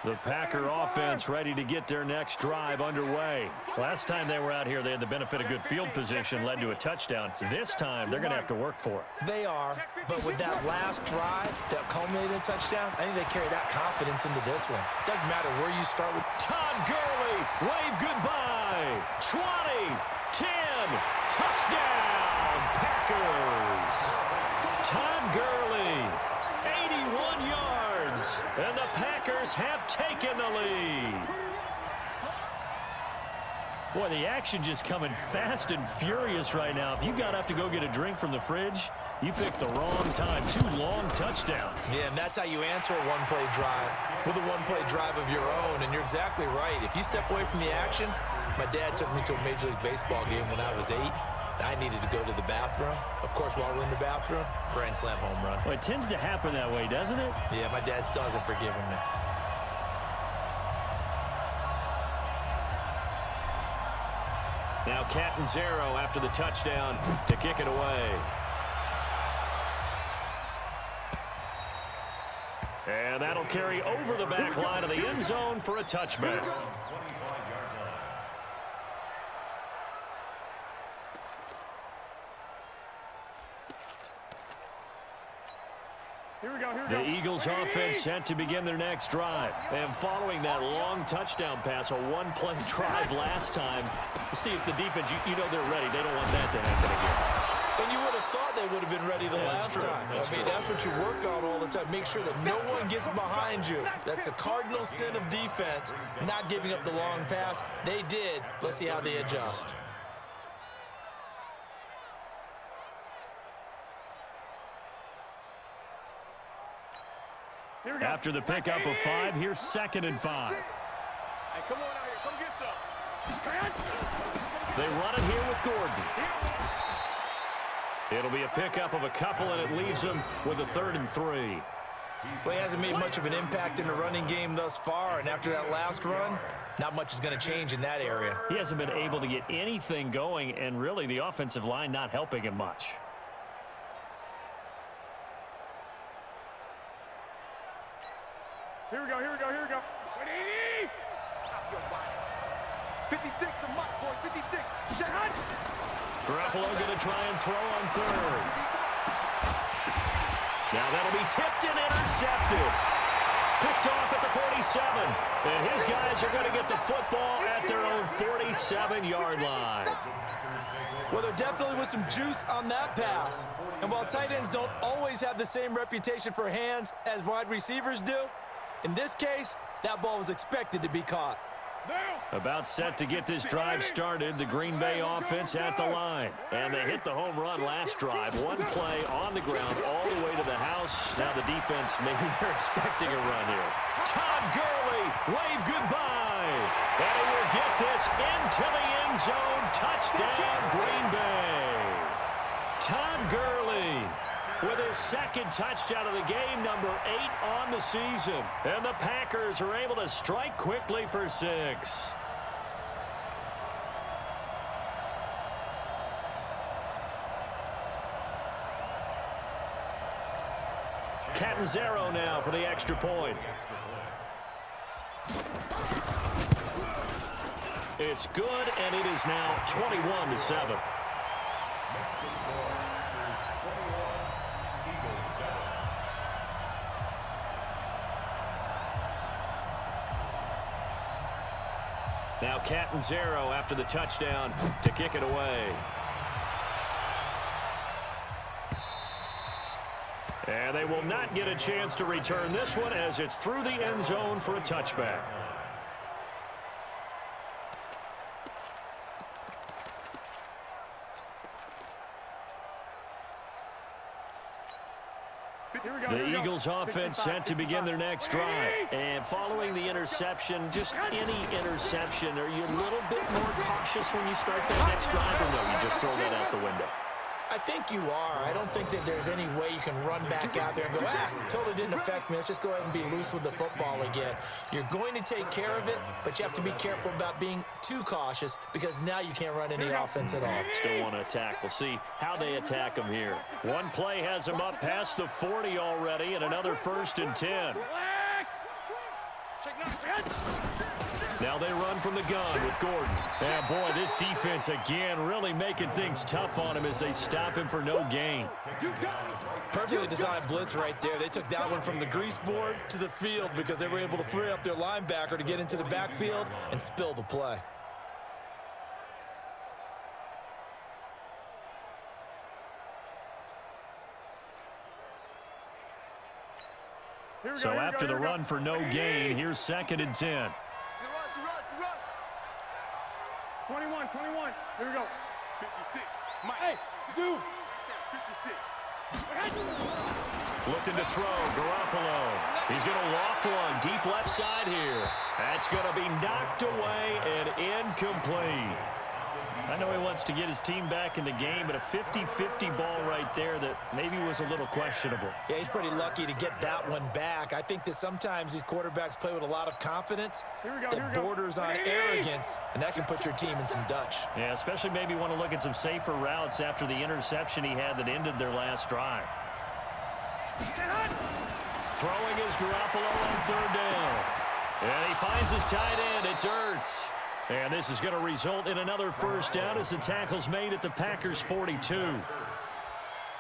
The Packer offense ready to get their next drive underway. Last time they were out here, they had the benefit of good field position, led to a touchdown. This time, they're going to have to work for it. They are, but with that last drive that culminated in a touchdown, I think they carry that confidence into this one. Doesn't matter where you start with. Todd Gurley, wave goodbye. 20, 10, touchdown, Packers. Todd Gurley, 81 yards, and the Packers have taken the lead. Boy, the action just coming fast and furious right now. If you got up to go get a drink from the fridge, you picked the wrong time. 2 long touchdowns. Yeah, and that's how you answer a one-play drive with a one-play drive of your own. And you're exactly right. If you step away from the action, my dad took me to a Major League Baseball game when I was 8. I needed to go to the bathroom. Of course, while we're in the bathroom, grand slam home run. Well, it tends to happen that way, doesn't it? Yeah, my dad still hasn't forgiven me. Now Catanzaro after the touchdown to kick it away. And that'll carry over the back line of the end zone for a touchback. 25-yard line. The Eagles offense set to begin their next drive. And following that long touchdown pass, a one-play drive last time, to see if the defense, you know they're ready. They don't want that to happen again. And you would have thought they would have been ready the last time. That's what you work on all the time. Make sure that no one gets behind you. That's the cardinal sin of defense, not giving up the long pass. They did. Let's see how they adjust. After the pickup of 5, here's 2nd and 5. Hey, come on out here. Come get some. They run it here with Gordon. It'll be a pickup of a couple, and it leaves them with a 3rd and 3. Well, he hasn't made much of an impact in the running game thus far, and after that last run, not much is going to change in that area. He hasn't been able to get anything going, and really the offensive line not helping him much. Here we go. Stop your body. 56, the mark, boy. 56. Shot. Garoppolo going to try and throw on 3rd. Now that'll be tipped and intercepted. Picked off at the 47. And his guys are going to get the football at their own 47-yard line. Well, there definitely was some juice on that pass. And while tight ends don't always have the same reputation for hands as wide receivers do, in this case, that ball was expected to be caught. About set to get this drive started, the Green Bay offense at the line. And they hit the home run last drive. One play on the ground all the way to the house. Now the defense, maybe they're expecting a run here. Todd Gurley, wave goodbye. And he will get this into the end zone. Touchdown, Green Bay. Todd Gurley with his 2nd touchdown of the game, number 8 on the season. And the Packers are able to strike quickly for 6. Catanzaro now for the extra point. It's good, and it is now 21-7. Now Catanzaro after the touchdown to kick it away. And they will not get a chance to return this one as it's through the end zone for a touchback. The Eagles offense set to begin their next drive. And following the interception, just any interception, are you a little bit more cautious when you start that next drive, or no, you just throw that out the window? I think you are. I don't think that there's any way you can run back out there and go, totally didn't affect me. Let's just go ahead and be loose with the football again. You're going to take care of it, but you have to be careful about being too cautious because now you can't run any offense at all. Still want to attack. We'll see how they attack them here. One play has them up past the 40 already, and another 1st and 10. Now they run from the gun with Gordon. And boy, this defense again really making things tough on him as they stop him for no gain. Perfectly designed blitz right there. They took that one from the grease board to the field because they were able to free up their linebacker to get into the backfield and spill the play. So after the run for no gain, here's 2nd and 10. 21. Here we go. 56. Mike. Hey, dude. 56. Looking to throw, Garoppolo. He's going to loft one deep left side here. That's going to be knocked away and incomplete. I know he wants to get his team back in the game, but a 50-50 ball right there that maybe was a little questionable. Yeah, he's pretty lucky to get that one back. I think that sometimes these quarterbacks play with a lot of confidence that borders on arrogance, and that can put your team in some Dutch. Yeah, especially maybe want to look at some safer routes after the interception he had that ended their last drive. Throwing is Garoppolo on 3rd down. And he finds his tight end. It's Ertz. And this is going to result in another 1st down as the tackle's made at the Packers' 42.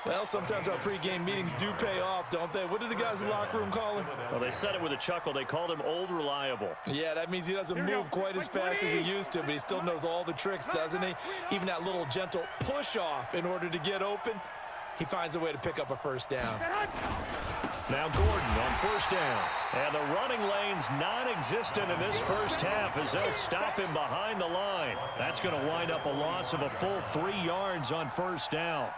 Well, sometimes our pregame meetings do pay off, don't they? What did the guys in the locker room call him? Well, they said it with a chuckle. They called him Old Reliable. Yeah, that means he doesn't move quite as fast as he used to, but he still knows all the tricks, doesn't he? Even that little gentle push-off in order to get open, he finds a way to pick up a 1st down. Now Gordon on 1st down. And the running lane's non-existent in this 1st half as they'll stop him behind the line. That's going to wind up a loss of a full 3 yards on 1st down.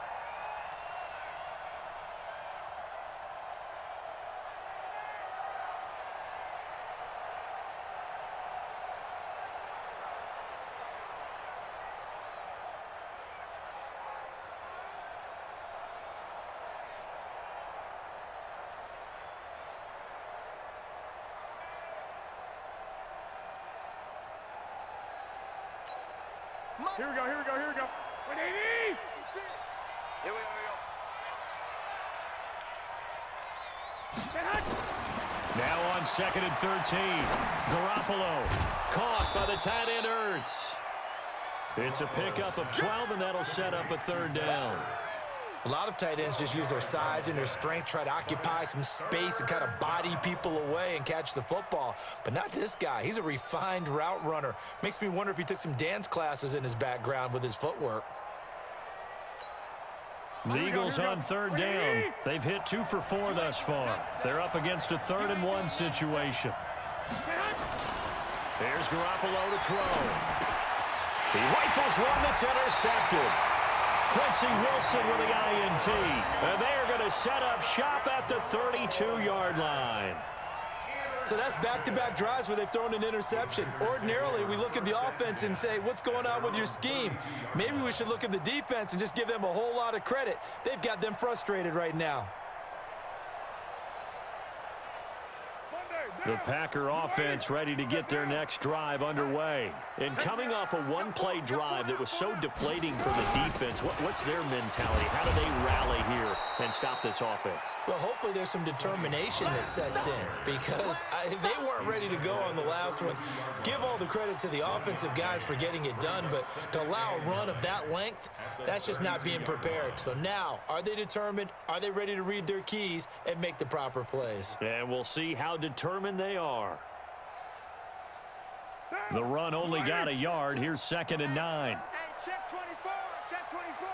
Here we go. 180. Here we go. Now on 2nd and 13. Garoppolo caught by the tight end Ertz. It's a pickup of 12, and that'll set up a 3rd down. A lot of tight ends just use their size and their strength, try to occupy some space and kind of body people away and catch the football. But not this guy. He's a refined route runner. Makes me wonder if he took some dance classes in his background with his footwork. The Eagles on 3rd down. They've hit 2 for 4 thus far. They're up against a 3rd and 1 situation. There's Garoppolo to throw. He rifles one that's intercepted. Quincy Wilson with the INT. And they're going to set up shop at the 32-yard line. So that's back-to-back drives where they've thrown an interception. Ordinarily, we look at the offense and say, what's going on with your scheme? Maybe we should look at the defense and just give them a whole lot of credit. They've got them frustrated right now. Monday. The Packer offense ready to get their next drive underway. And coming off a one-play drive that was so deflating for the defense, what's their mentality? How do they rally here and stop this offense? Well, hopefully there's some determination that sets in because they weren't ready to go on the last one. Give all the credit to the offensive guys for getting it done, but to allow a run of that length, that's just not being prepared. So now, are they determined? Are they ready to read their keys and make the proper plays? And we'll see how determined they are. The run only got a yard. Here's 2nd and 9. Hey, check 24. Check 24.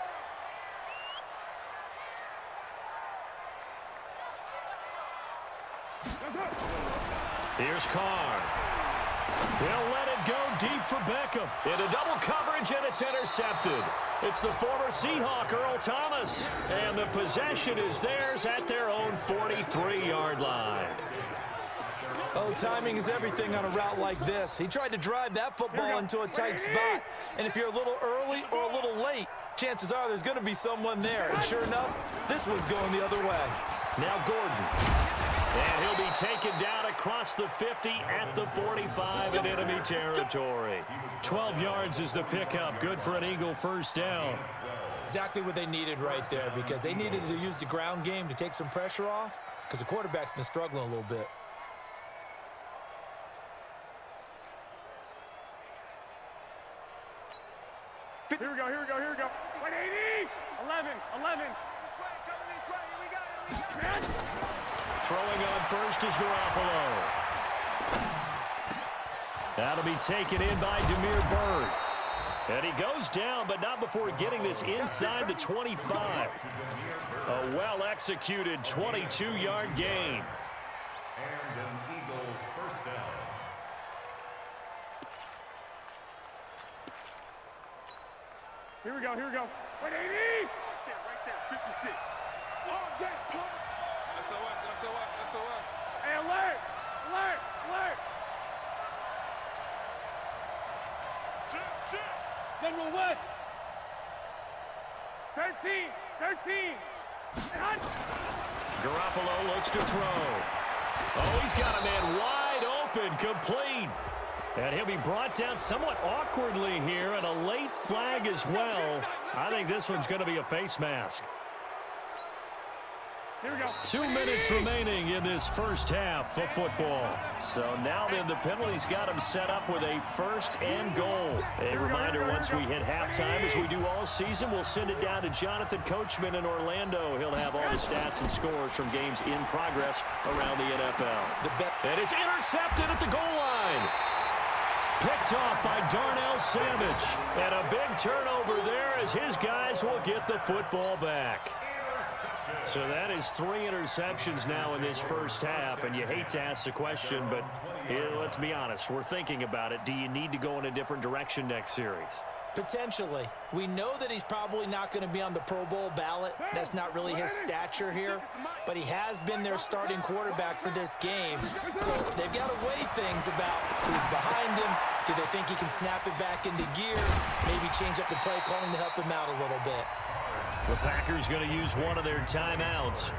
Here's Carr. They'll let it go deep for Beckham. Into double coverage, and it's intercepted. It's the former Seahawk, Earl Thomas. And the possession is theirs at their own 43-yard line. Oh, timing is everything on a route like this. He tried to drive that football into a tight spot. And if you're a little early or a little late, chances are there's going to be someone there. And sure enough, this one's going the other way. Now Gordon. And he'll be taken down across the 50 at the 45 in enemy territory. 12 yards is the pickup. Good for an Eagle first down. Exactly what they needed right there because they needed to use the ground game to take some pressure off because the quarterback's been struggling a little bit. Here we go, here we go, here we go. 180. 11. Coming this way. Here we go. Throwing on first is Garoppolo. That'll be taken in by Demir Bird. And he goes down, but not before getting this inside the 25. A well-executed 22-yard gain. And an Eagle first down. Here we go, here we go. 180. Right there, 56. Oh, damn, punt. SOS. Hey, alert. Shit. General West. 13. Garoppolo looks to throw. Oh, he's got a man wide open, complete. And he'll be brought down somewhat awkwardly here, and a late flag as well. I think this one's going to be a face mask. Here we go. 2 minutes remaining in this first half of football. So now then the penalty's got him set up with a 1st and goal. A reminder, once we hit halftime, as we do all season, we'll send it down to Jonathan Coachman in Orlando. He'll have all the stats and scores from games in progress around the NFL. And it's intercepted at the goal line. Picked off by Darnell Savage. And a big turnover there as his guys will get the football back. So that is 3 interceptions now in this first half, and you hate to ask the question, but let's be honest, we're thinking about it. Do you need to go in a different direction next series? Potentially. We know that he's probably not going to be on the Pro Bowl ballot. That's not really his stature here, but he has been their starting quarterback for this game. So they've got to weigh things about who's behind him. Do they think he can snap it back into gear? Maybe change up the play calling to help him out a little bit. The Packers going to use one of their timeouts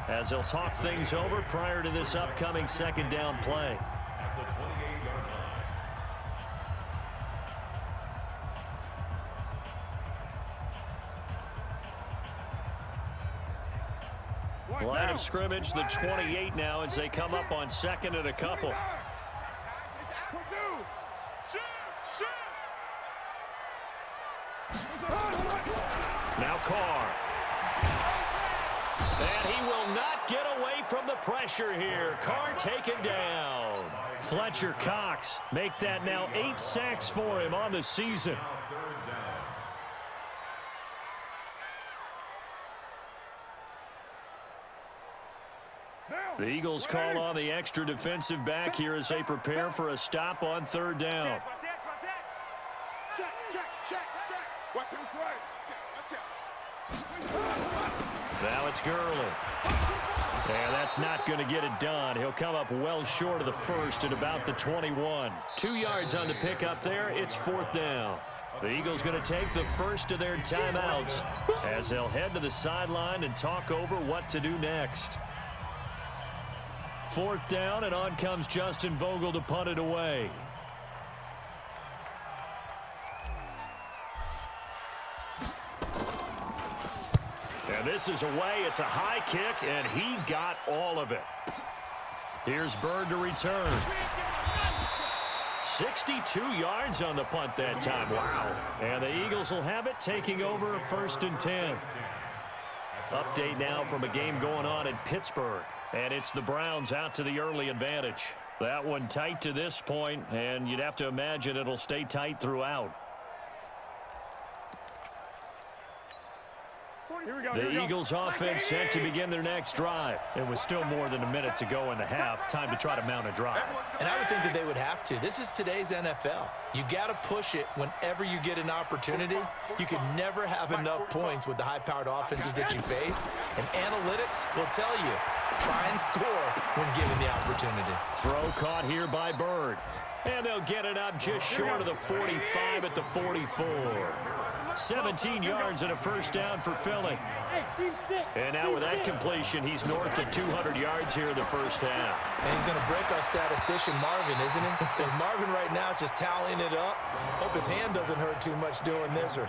as they'll talk things over prior to this upcoming 2nd down play. At the 28-yard line. Line of scrimmage, the 28 now as they come up on 2nd and a couple. Now Carr. And he will not get away from the pressure here. Carr taken down. Fletcher Cox make that now 8 sacks for him on the season. The Eagles call on the extra defensive back here as they prepare for a stop on 3rd down. Watch him play. Now it's Gurley. And that's not going to get it done. He'll come up well short of the 1st at about the 21. 2 yards on the pickup there. It's 4th down. The Eagles going to take the first of their timeouts as they'll head to the sideline and talk over what to do next. 4th down, and on comes Justin Vogel to punt it away. And this is away. It's a high kick, and he got all of it. Here's Bird to return. 62 yards on the punt that time. Wow. And the Eagles will have it, taking over 1st and 10. Update now from a game going on in Pittsburgh. And it's the Browns out to the early advantage. That one tight to this point, and you'd have to imagine it'll stay tight throughout. The Eagles offense set to begin their next drive. It was still more than a minute to go in the half. Time to try to mount a drive. And I would think that they would have to. This is today's NFL. You got to push it whenever you get an opportunity. You can never have enough points with the high-powered offenses that you face. And analytics will tell you, try and score when given the opportunity. Throw caught here by Bird. And they'll get it up just short of the 45 at the 44. 17 yards and a 1st down for Philly. And now with that completion, he's north of 200 yards here in the 1st half. And he's going to break our statistician Marvin, isn't he? Because Marvin right now is just tallying it up. Hope his hand doesn't hurt too much doing this or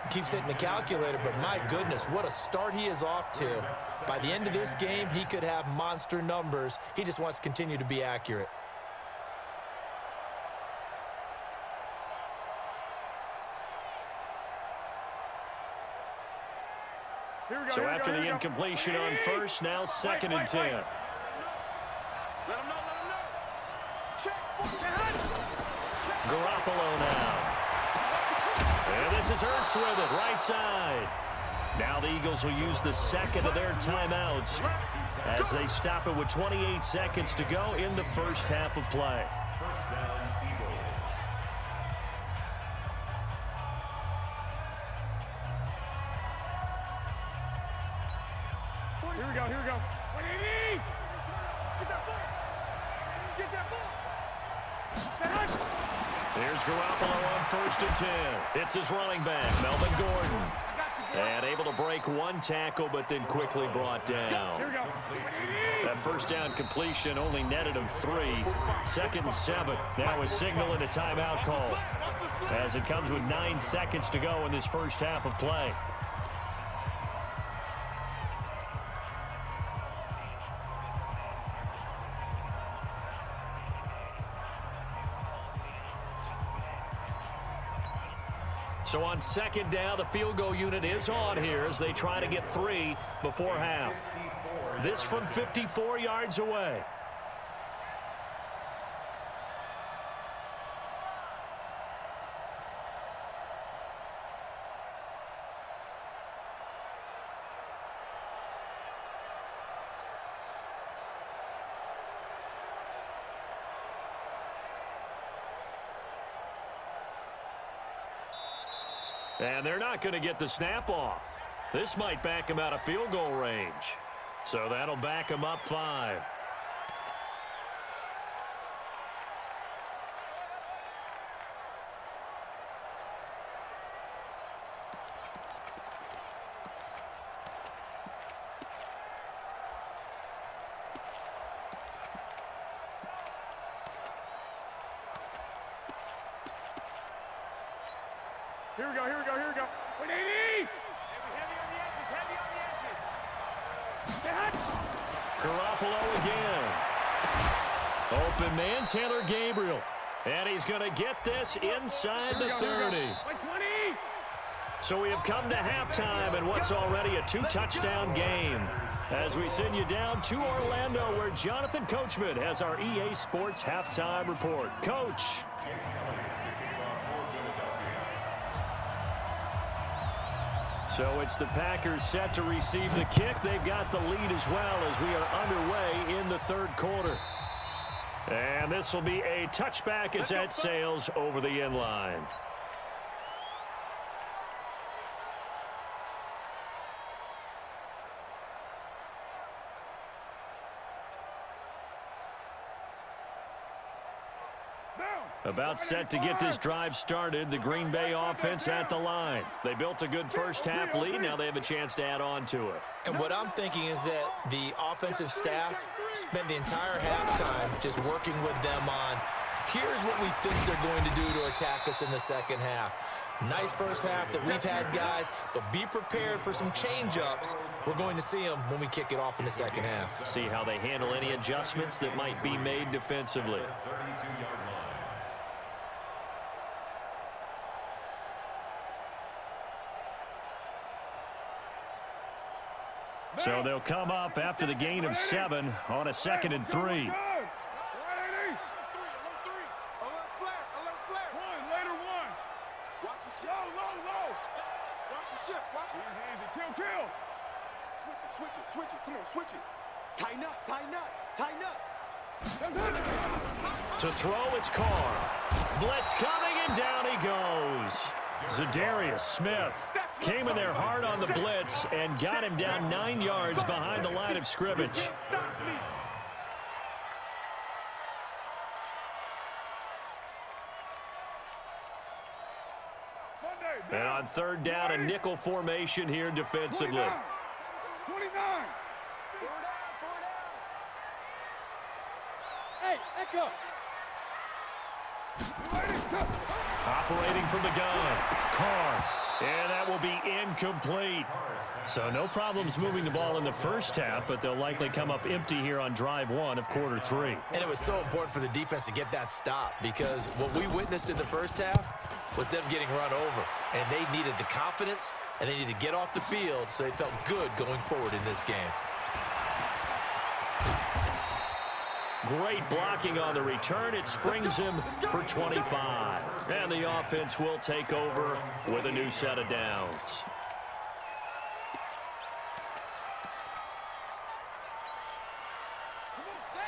keeps hitting the calculator. But my goodness, what a start he is off to. By the end of this game, he could have monster numbers. He just wants to continue to be accurate. So after the incompletion on 1st, now 2nd and 10. Let him know. Check. Garoppolo now. And this is Ertz with it, right side. Now the Eagles will use the 2nd of their timeouts as they stop it with 28 seconds to go in the 1st half of play. Here we go. 180! Get that ball! Here's Garoppolo on 1st and 10. It's his running back, Melvin Gordon. And able to break one tackle, but then quickly brought down. Here we go. That 1st down completion only netted him 3. 2nd and 7. Now is signaling a timeout call as it comes with 9 seconds to go in this 1st half of play. So on 2nd down, the field goal unit is on here as they try to get 3 before half. This from 54 yards away. And they're not going to get the snap off. This might back him out of field goal range. So that'll back him up 5. Here we go. 180! Heavy on the edges. Garoppolo again. Open man, Taylor Gabriel. And he's going to get this inside the 30. 120! So we have come to halftime in what's already a 2-touchdown game. As we send you down to Orlando, where Jonathan Coachman has our EA Sports halftime report. Coach. So it's the Packers set to receive the kick. They've got the lead as well as we are underway in the 3rd quarter. And this will be a touchback as that sails over the end line. About set to get this drive started. The Green Bay offense at the line. They built a good first-half lead. Now they have a chance to add on to it. And what I'm thinking is that the offensive staff spent the entire halftime just working with them on, here's what we think they're going to do to attack us in the second half. Nice first half that we've had, guys, but be prepared for some change-ups. We're going to see them when we kick it off in the second half. See how they handle any adjustments that might be made defensively. So they'll come up after the gain of 7 on a 2nd and 3. Switch it. Come on, switch it. Tighten up. To throw, it's Carr. Blitz coming, and down he goes. Zadarius Smith came in there hard on the blitz and got him down 9 yards behind the line of scrimmage. And on 3rd down, a nickel formation here defensively. 29. Hey, Echo. Operating from the gun, Carr, and that will be incomplete. So no problems moving the ball in the first half, but they'll likely come up empty here on drive 1 of quarter 3. And it was so important for the defense to get that stop, because what we witnessed in the first half was them getting run over, and they needed the confidence, and they needed to get off the field so they felt good going forward in this game. Great blocking on the return. It springs him for 25. And the offense will take over with a new set of downs.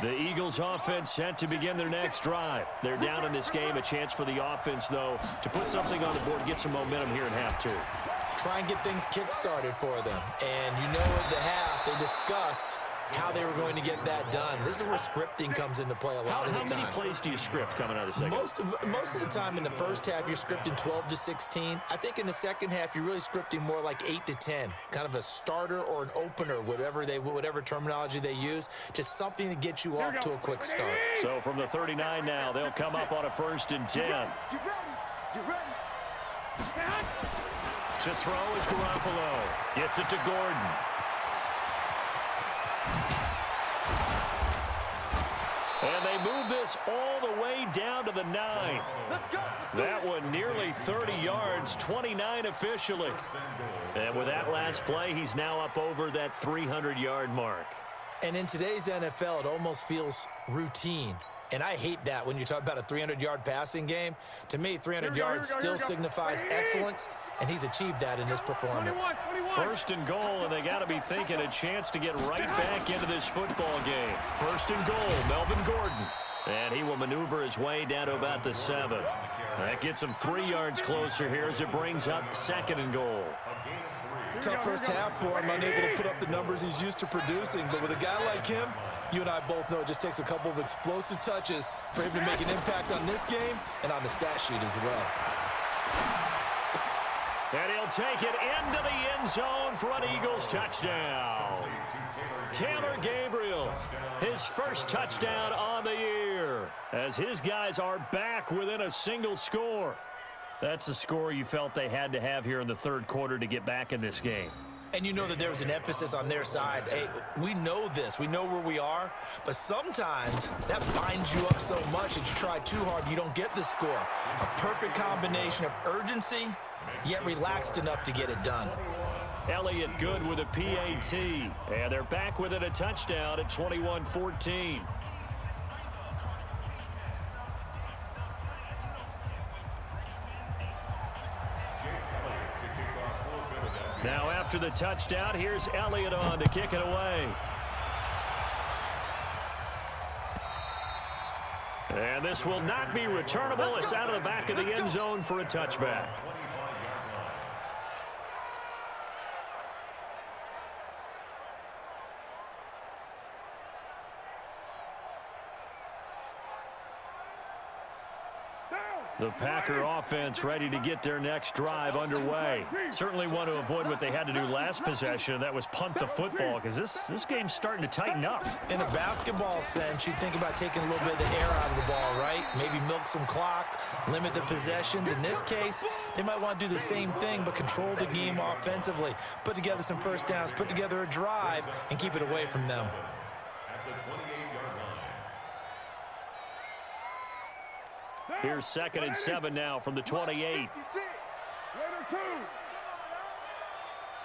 The Eagles offense set to begin their next drive. They're down in this game. A chance for the offense, though, to put something on the board, get some momentum here in half 2. Try and get things kick-started for them. And you know at the half, they discussed how they were going to get that done. This is where scripting comes into play a lot of the time. How many plays do you script coming out of the second? Most of the time in the first half, you're scripting 12 to 16. I think in the second half, you're really scripting more like 8 to 10. Kind of a starter or an opener, whatever terminology they use. Just something to get you off to a quick start. So from the 39 now, they'll come up on a 1st and 10. You ready? To throw is Garoppolo. Gets it to Gordon. And they move this all the way down to the 9. That one nearly 30 yards, 29 officially. And with that last play, he's now up over that 300-yard mark. And in today's NFL, it almost feels routine. And I hate that when you talk about a 300-yard passing game. To me, 300 yards still signifies excellence, and he's achieved that in this performance. 1st and goal, and they got to be thinking a chance to get right back into this football game. 1st and goal, Melvin Gordon. And he will maneuver his way down to about the 7. That gets him 3 yards closer here as it brings up 2nd and goal. Tough first half for him, unable to put up the numbers he's used to producing. But with a guy like him, you and I both know it just takes a couple of explosive touches for him to make an impact on this game and on the stat sheet as well. And he'll take it into the end zone for an Eagles touchdown. Taylor Gabriel, his first touchdown on the year, as his guys are back within a single score. That's the score you felt they had to have here in the 3rd quarter to get back in this game. And you know that there was an emphasis on their side. Hey, we know this. We know where we are. But sometimes that binds you up so much that you try too hard, you don't get the score. A perfect combination of urgency, yet relaxed enough to get it done. Elliott good with a PAT. And they're back within a touchdown at 21-14. Now after the touchdown, here's Elliott on to kick it away. And this will not be returnable. It's out of the back of the end zone for a touchback. The Packer offense ready to get their next drive underway. Certainly want to avoid what they had to do last possession. That was punt the football, because this game's starting to tighten up. In a basketball sense, you think about taking a little bit of the air out of the ball, right? Maybe milk some clock, limit the possessions. In this case, they might want to do the same thing, but control the game offensively. Put together some first downs, put together a drive, and keep it away from them. Here's 2nd and 7 now from the 28. Raider 2.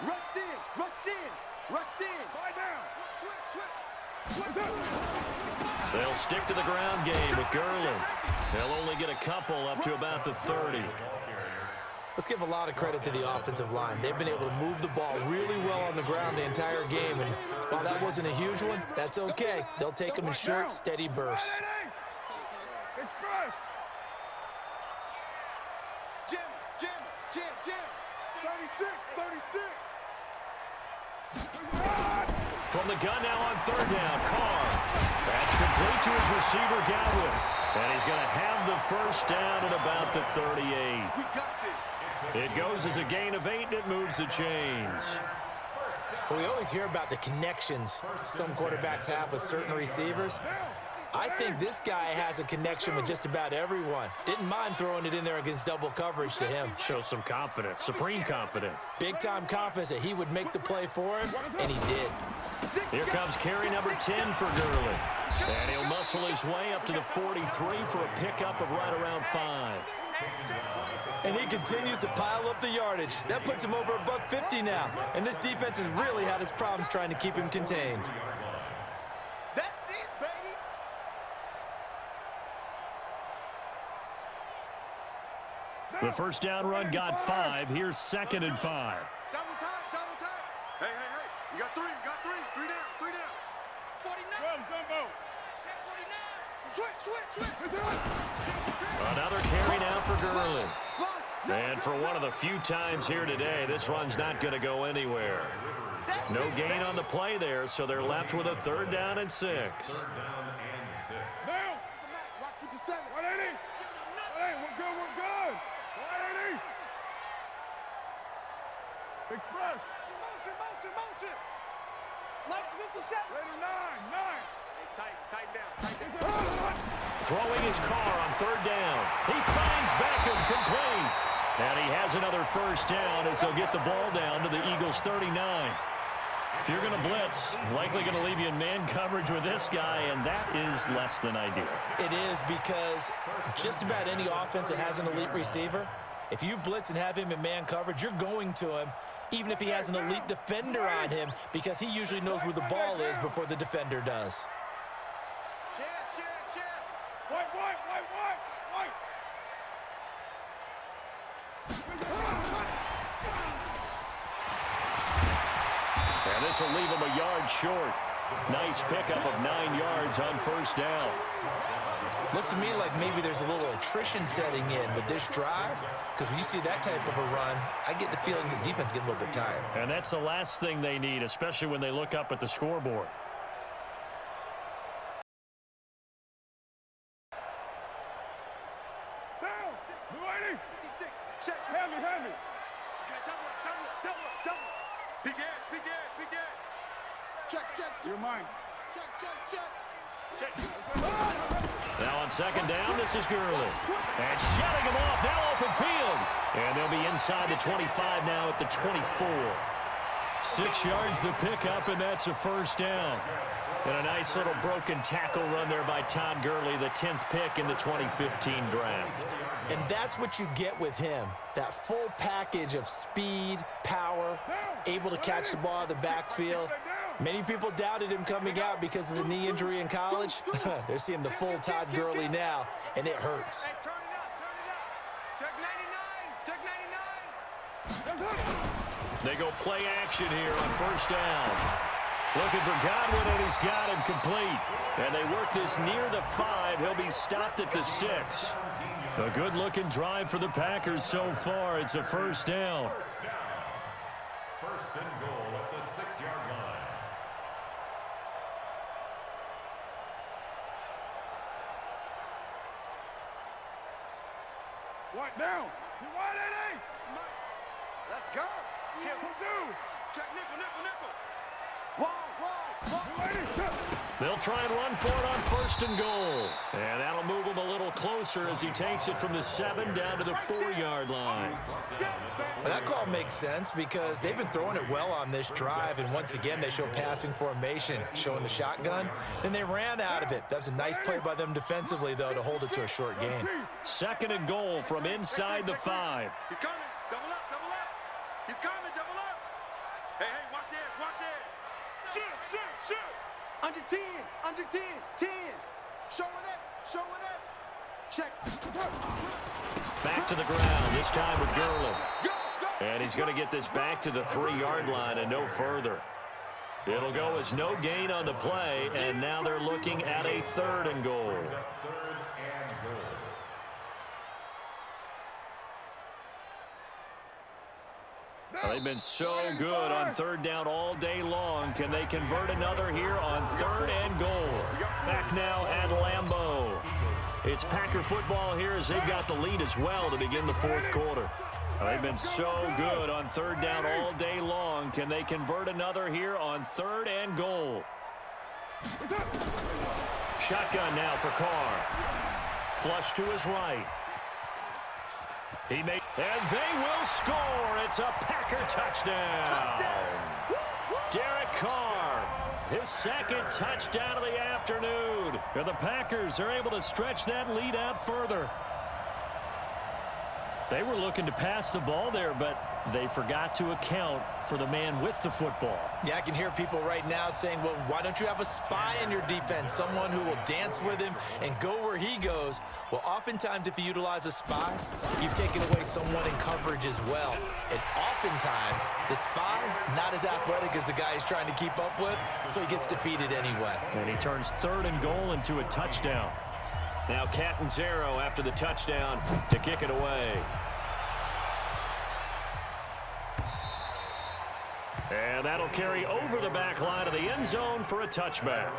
Rush in, rush in, rush in. Lie down. Switch. They'll stick to the ground game with Gurley. They'll only get a couple up to about the 30. Let's give a lot of credit to the offensive line. They've been able to move the ball really well on the ground the entire game. And while that wasn't a huge one, that's okay. They'll take them in short, steady bursts. Jim. 36. From the gun now on 3rd down, Carr. That's complete to his receiver, Godwin. And he's going to have the first down at about the 38. We got this. It goes as a gain of 8, and it moves the chains. We always hear about the connections some quarterbacks have with certain receivers. I think this guy has a connection with just about everyone. Didn't mind throwing it in there against double coverage to him. Shows some confidence, supreme confidence. Big-time confidence that he would make the play for him, and he did. Here comes carry number 10 for Gurley. And he'll muscle his way up to the 43 for a pickup of right around 5. And he continues to pile up the yardage. That puts him over $150 now. And this defense has really had its problems trying to keep him contained. That's it, baby. The first down run got 5. Here's 2nd and 5. Double time. Hey. You got 3. 3 down. 49. Go. Switch. Another carry now for Gurley. And for one of the few times here today, this run's not going to go anywhere. No gain on the play there, so they're left with a 3rd down and 6. Watch 57. 180. We're good. 180. Express. Motion. Lights 57. Raider 9. Tighten down. Throwing his car on 3rd down. He finds Beckham complete. And he has another first down as they'll get the ball down to the Eagles' 39. If you're going to blitz, likely going to leave you in man coverage with this guy, and that is less than ideal. It is, because just about any offense that has an elite receiver, if you blitz and have him in man coverage, you're going to him, even if he has an elite defender on him, because he usually knows where the ball is before the defender does. White. And this will leave him a yard short. Nice pickup of 9 yards on first down. Looks to me like maybe there's a little attrition setting in with this drive, because when you see that type of a run, I get the feeling the defense getting a little bit tired. And that's the last thing they need, especially when they look up at the scoreboard. Heavy. Big Ed. Check. You're mine. Check. Now on 2nd down, this is Gurley. And shutting him off, now open field. And they'll be inside the 25 now at the 24. 6 yards the pickup, and that's a first down. And a nice little broken tackle run there by Todd Gurley, the 10th pick in the 2015 draft. And that's what you get with him, that full package of speed, power, able to catch the ball in the backfield. Many people doubted him coming out because of the knee injury in college. They're seeing the full Todd Gurley now, and it hurts. Turn it up. Check 99. They go play action here on first down. Looking for Godwin, and he's got him complete. And they work this near the 5. He'll be stopped at the 6. A good-looking drive for the Packers so far. It's a first down. First and goal at the 6-yard line. down. You wide, AD. Let's go. Check nickel. Wide. They'll try and run for it on 1st and goal. And that'll move him a little closer as he takes it from the 7 down to the 4-yard line. Well, that call makes sense because they've been throwing it well on this drive, and once again they show passing formation, showing the shotgun. Then they ran out of it. That's a nice play by them defensively, though, to hold it to a short gain. 2nd and goal from inside the 5. He's coming. Double up. He's coming. Double up. Hey, watch this. Shoot. Under 10. 10. Showing up. Check. Back to the ground, this time with Gurley. And he's going to get this back to the 3-yard line and no further. It'll go as no gain on the play, and now they're looking at a 3rd and goal. They've been so good on 3rd down all day long. Can they convert another here on 3rd and goal? Back now at Lambeau. It's Packer football here as they've got the lead as well to begin the 4th quarter. They've been so good on 3rd down all day long. Can they convert another here on 3rd and goal? Shotgun now for Carr. Flush to his right. And they will score. It's a Packer touchdown. Derek Carr, his 2nd touchdown of the afternoon. And the Packers are able to stretch that lead out further. They were looking to pass the ball there, but they forgot to account for the man with the football. Yeah, I can hear people right now saying, well, why don't you have a spy in your defense, someone who will dance with him and go where he goes? Well, oftentimes if you utilize a spy, you've taken away someone in coverage as well. And oftentimes, the spy, not as athletic as the guy he's trying to keep up with, so he gets defeated anyway. And he turns 3rd and goal into a touchdown. Now Catanzaro after the touchdown to kick it away. And that'll carry over the back line of the end zone for a touchback.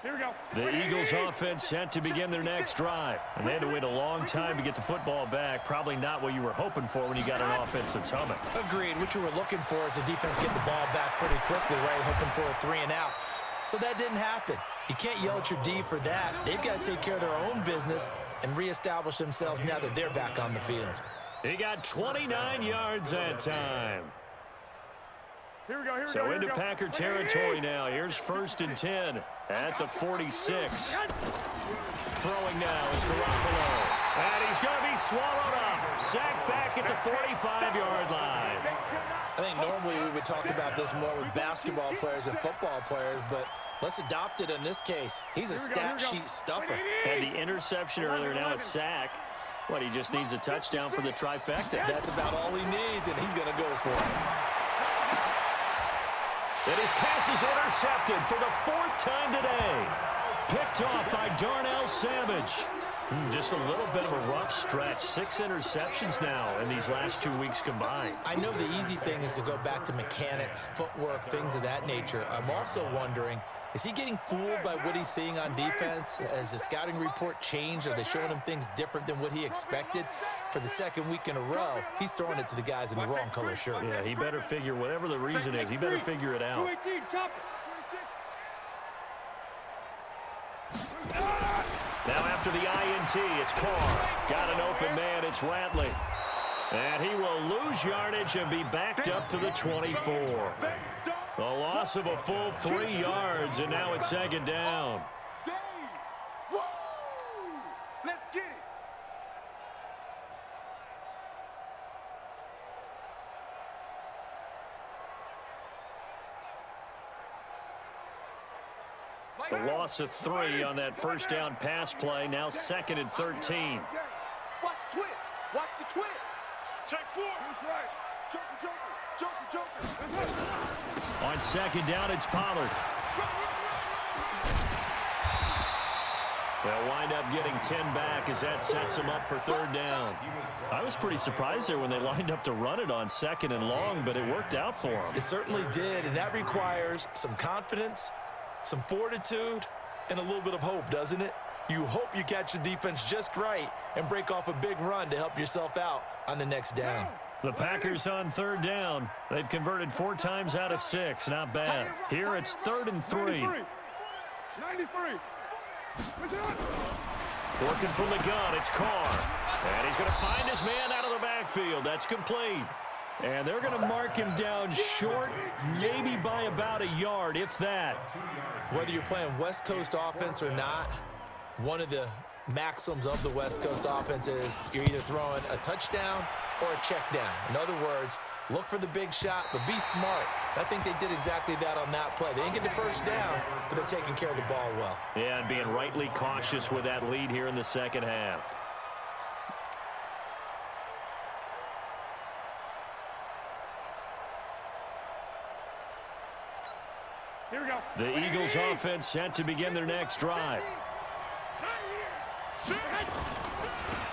Here we go. The Eagles offense set to begin their next drive. And they had to wait a long time to get the football back. Probably not what you were hoping for when you got an offense that's humming. Agreed. What you were looking for is the defense getting the ball back pretty quickly, right? Hoping for a 3 and out. So that didn't happen. You can't yell at your D for that. They've got to take care of their own business and reestablish themselves now that they're back on the field. He got 29 yards that time. Here we go. So into Packer territory now. Here's 1st and 10 at the 46. Throwing now is Garoppolo. And he's going to be swallowed up. Sacked back at the 45-yard line. I think normally we would talk about this more with basketball players and football players, but let's adopt it in this case. He's a stat sheet stuffer. Had the interception earlier, now a sack. What, he just needs a touchdown for the trifecta. That's about all he needs, and he's going to go for it. And his pass is intercepted for the 4th time today. Picked off by Darnell Savage. Just a little bit of a rough stretch. 6 interceptions now in these last 2 weeks combined. I know the easy thing is to go back to mechanics, footwork, things of that nature. I'm also wondering, is he getting fooled by what he's seeing on defense? Has the scouting report changed? Are they showing him things different than what he expected? For the 2nd week in a row, he's throwing it to the guys in the wrong color shirts. Yeah, he better figure, whatever the reason is, he better figure it out. Now after the INT, it's Carr. Got an open man, it's Ratley. And he will lose yardage and be backed up to the 24. A loss of a full 3 yards, and now it's 2nd down. Let's get it. The loss of 3 on that 1st down pass play. Now 2nd and 13. Watch the twist. Watch the twist. Check 4. Joker. On 2nd down, it's Pollard. They'll wind up getting 10 back as that sets them up for third down. I was pretty surprised there when they lined up to run it on 2nd and long, but it worked out for them. It certainly did, and that requires some confidence, some fortitude, and a little bit of hope, doesn't it? You hope you catch the defense just right and break off a big run to help yourself out on the next down. The Packers on third down. They've converted 4 times out of 6. Not bad. Here it's 3rd and 3. 93. Working from the gun, it's Carr. And he's going to find his man out of the backfield. That's complete. And they're going to mark him down short, maybe by about a yard, if that. Whether you're playing West Coast offense or not, one of the maxims of the West Coast offense is you're either throwing a touchdown or a check down. In other words, look for the big shot, but be smart. I think they did exactly that on that play. They didn't get the first down, but they're taking care of the ball well. Yeah, and being rightly cautious with that lead here in the second half. Here we go. The Eagles offense set to begin their next drive.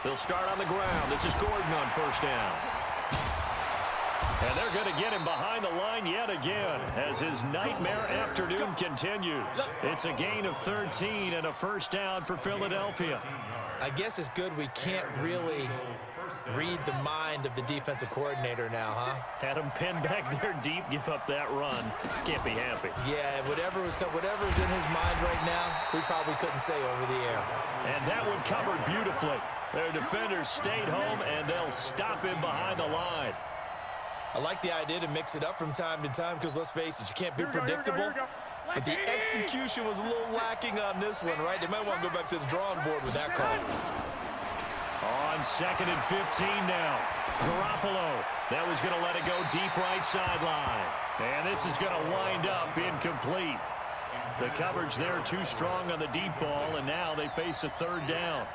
They'll start on the ground. This is Gordon on first down. And they're going to get him behind the line yet again as his nightmare afternoon continues. It's a gain of 13 and a first down for Philadelphia. I guess it's good we can't really read the mind of the defensive coordinator now, huh? Had him pinned back there deep, give up that run. Can't be happy. Yeah, whatever's in his mind right now, we probably couldn't say over the air. And that one covered beautifully. Their defenders stayed home, and they'll stop him behind the line. I like the idea to mix it up from time to time because, let's face it, you can't be predictable. But the execution was a little lacking on this one, right? They might want to go back to the drawing board with that call. On 2nd and 15 now. Garoppolo. That was going to let it go deep right sideline. And this is going to wind up incomplete. The coverage there too strong on the deep ball, and now they face a third down.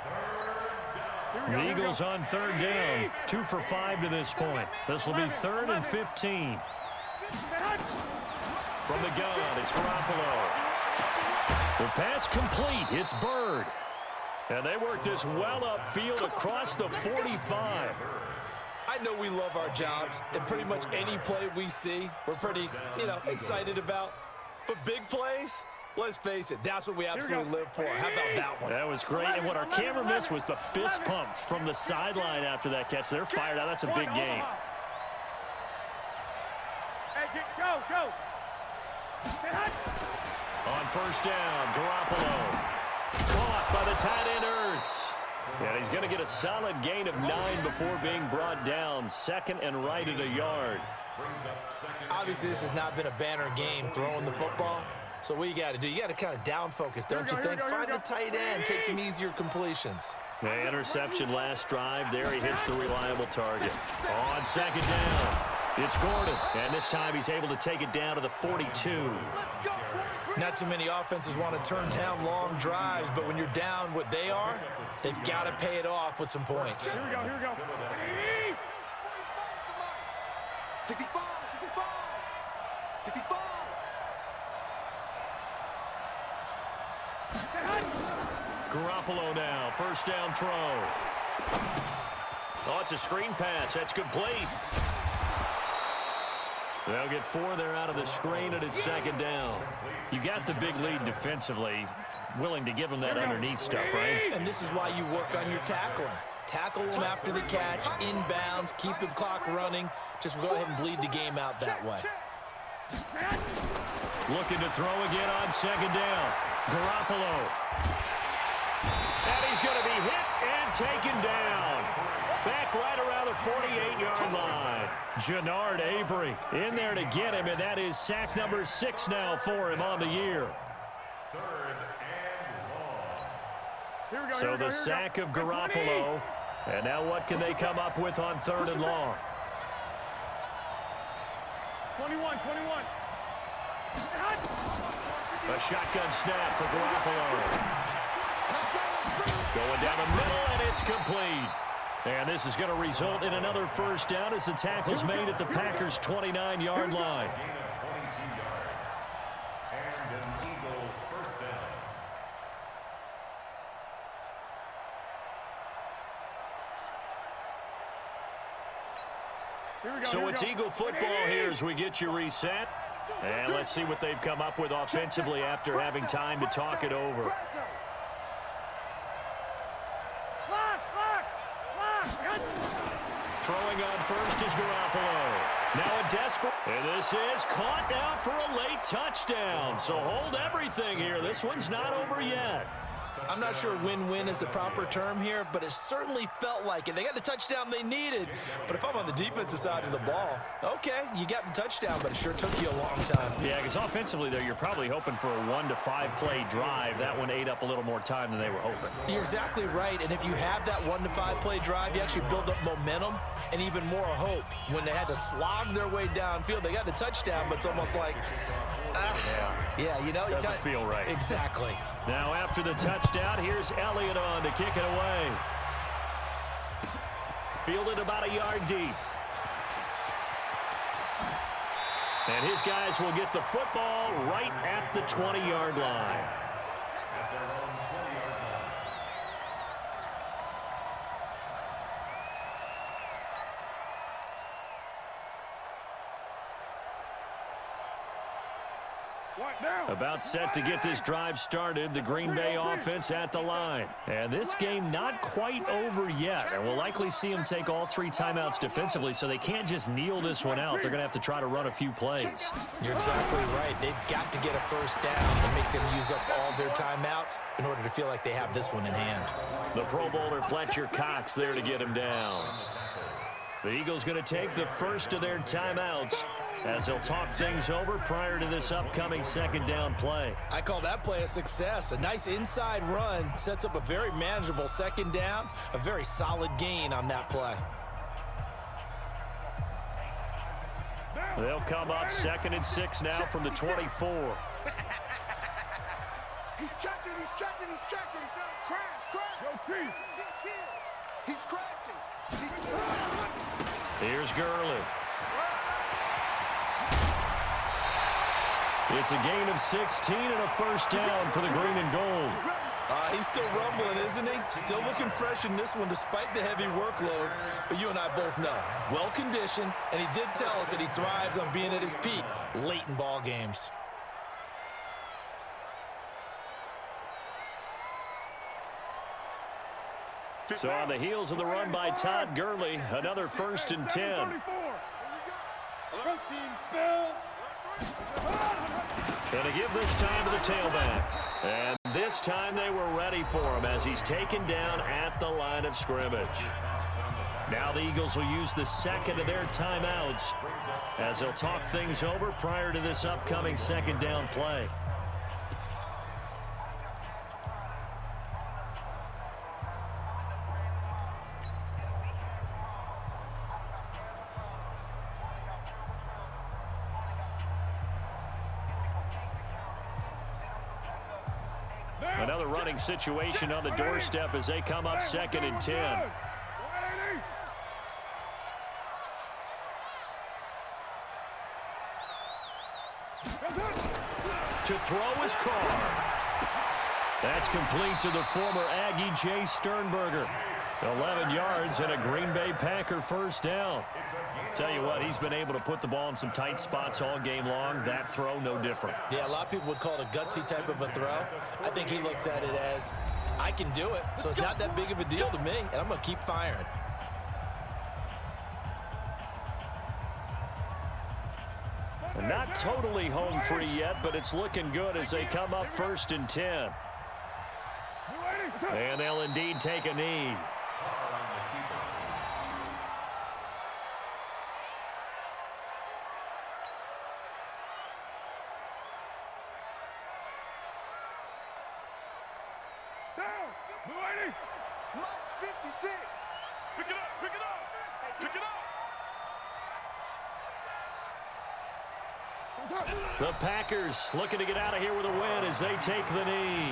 The Eagles on third down. 2 for 5 to this point. This will be 3rd and 15. From the gun, it's Garoppolo. The pass complete. It's Bird. And they work this well upfield across the 45. I know we love our jobs, and pretty much any play we see, we're pretty, excited about. But big plays, let's face it, that's what we absolutely live for. How about that one? That was great, and what our camera missed was the fist pump from the sideline after that catch. They're fired out. That's a big game. Hey, go. On first down, Garoppolo. Caught by the tight end, Ertz. And he's going to get a solid gain of 9 before being brought down. 2nd and right at a yard. Obviously, this has not been a banner game throwing the football. So what you got to do, you got to kind of down focus, don't you think? Find the tight end, take some easier completions. The interception last drive. There he hits the reliable target. On 2nd down, it's Gordon. And this time he's able to take it down to the 42. Not too many offenses want to turn down long drives, but when you're down what they are, they've got to pay it off with some points. Here we go. 65. Garoppolo now, first down throw. Oh, it's a screen pass. That's complete. They'll get 4 there out of the screen, and it's 2nd down. You got the big lead defensively, willing to give them that underneath stuff, right? And this is why you work on your tackling. Tackle them after the catch, inbounds, keep the clock running. Just go ahead and bleed the game out that way. Looking to throw again on 2nd down. Garoppolo. And he's going to be hit and taken down. Back right around the 48-yard line. Jannard Avery in there to get him, and that is sack number 6 now for him on the year. So the sack of Garoppolo. And now what can they come up with on 3rd and long? 21. A shotgun snap for Garoppolo. Going down the middle, and it's complete. And this is going to result in another first down as the tackle's made at the Packers' 29-yard line. So it's Eagle football here as we get you reset. And let's see what they've come up with offensively after having time to talk it over. Throwing on first is Garoppolo. Now a desperate. And this is caught now for a late touchdown. So hold everything here. This one's not over yet. I'm not sure win-win is the proper term here, but it certainly felt like it. They got the touchdown they needed, but if I'm on the defensive side of the ball, okay, you got the touchdown, but it sure took you a long time. Yeah, because offensively, though, you're probably hoping for a 1 to 5 play drive. That one ate up a little more time than they were hoping. You're exactly right, and if you have that 1 to 5 play drive, you actually build up momentum and even more hope. When they had to slog their way downfield, they got the touchdown, but it's almost like, yeah, you know. Doesn't feel right. Exactly. Now after the touchdown, here's Elliott on to kick it away. Fielded about a yard deep. And his guys will get the football right at the 20-yard line. About set to get this drive started, the Green Bay offense at the line. And this game not quite over yet. And we'll likely see them take all 3 timeouts defensively, so they can't just kneel this one out. They're going to have to try to run a few plays. You're exactly right. They've got to get a first down and make them use up all their timeouts in order to feel like they have this one in hand. The Pro Bowler Fletcher Cox there to get him down. The Eagles going to take the first of their timeouts as they'll talk things over prior to this upcoming second down play. I call that play a success. A nice inside run sets up a very manageable second down, a very solid gain on that play. They'll come up 2nd and 6 now from the 24. He's checking. Crash. Go Chief. He's crashing. Here's Gurley. It's a gain of 16 and a first down for the green and gold. He's still rumbling, isn't he? Still looking fresh in this one despite the heavy workload. But you and I both know, well-conditioned, and he did tell us that he thrives on being at his peak late in ball games. So on the heels of the run by Todd Gurley, another 1st and 10. Going to give this time to the tailback. And this time they were ready for him as he's taken down at the line of scrimmage. Now the Eagles will use the second of their timeouts as they'll talk things over prior to this upcoming second down play. Another running situation on the doorstep as they come up 2nd and 10. To throw is Carr. That's complete to the former Aggie Jay Sternberger. 11 yards and a Green Bay Packer first down. Tell you what, he's been able to put the ball in some tight spots all game long. That throw, no different. Yeah, a lot of people would call it a gutsy type of a throw. I think he looks at it as, I can do it, so it's not that big of a deal to me, and I'm going to keep firing. Not totally home free yet, but it's looking good as they come up 1st and 10. And they'll indeed take a knee. Mike's 56. Pick it up. The Packers looking to get out of here with a win as they take the knee.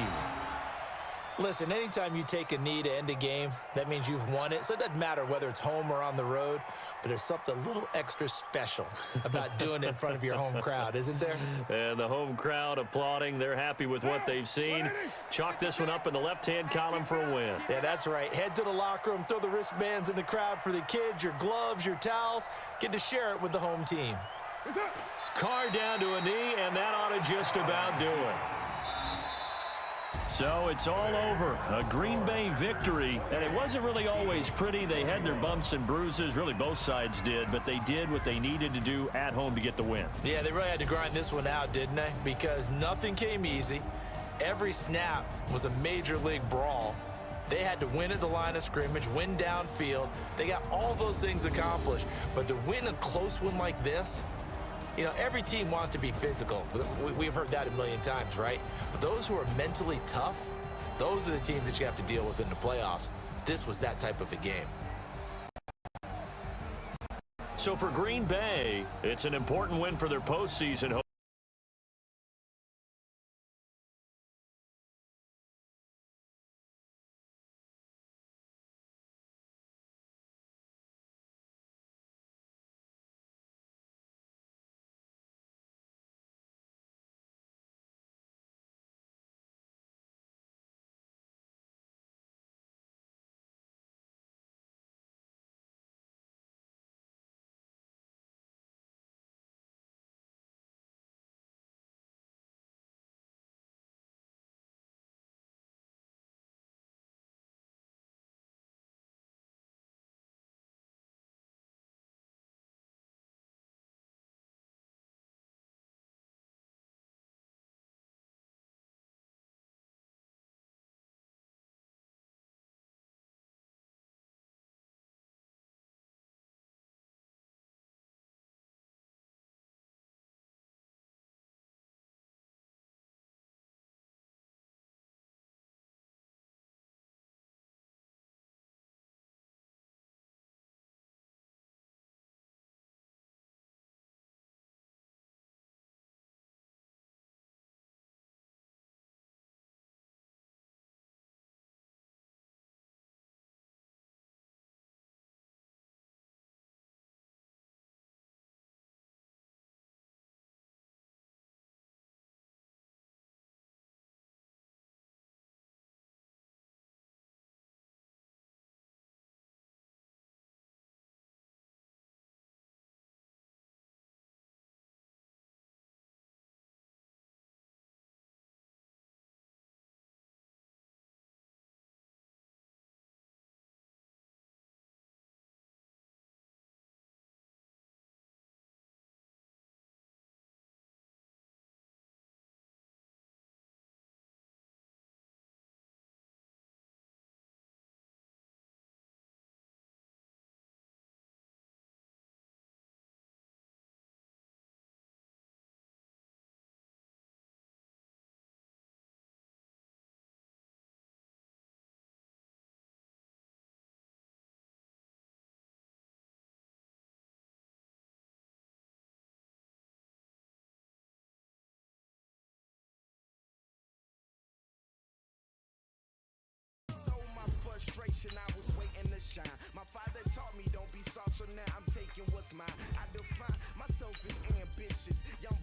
Listen, anytime you take a knee to end a game, that means you've won it. So it doesn't matter whether it's home or on the road, but there's something a little extra special about doing it in front of your home crowd, isn't there? And the home crowd applauding. They're happy with what they've seen. Chalk this one up in the left-hand column for a win. Yeah, that's right. Head to the locker room, throw the wristbands in the crowd for the kids, your gloves, your towels. Get to share it with the home team. Carr down to a knee, and that ought to just about do it. So it's all over. A Green Bay victory, and it wasn't really always pretty. They had their bumps and bruises. Really, both sides did, but they did what they needed to do at home to get the win. Yeah, they really had to grind this one out, didn't they? Because nothing came easy. Every snap was a major league brawl. They had to win at the line of scrimmage, win downfield. They got all those things accomplished. But to win a close one like this, you know, every team wants to be physical. We've heard that a million times, right? But those who are mentally tough, those are the teams that you have to deal with in the playoffs. This was that type of a game. So for Green Bay, it's an important win for their postseason hope. Frustration, I was waiting to shine. My father taught me don't be soft, so now I'm taking what's mine. I define myself as ambitious, young.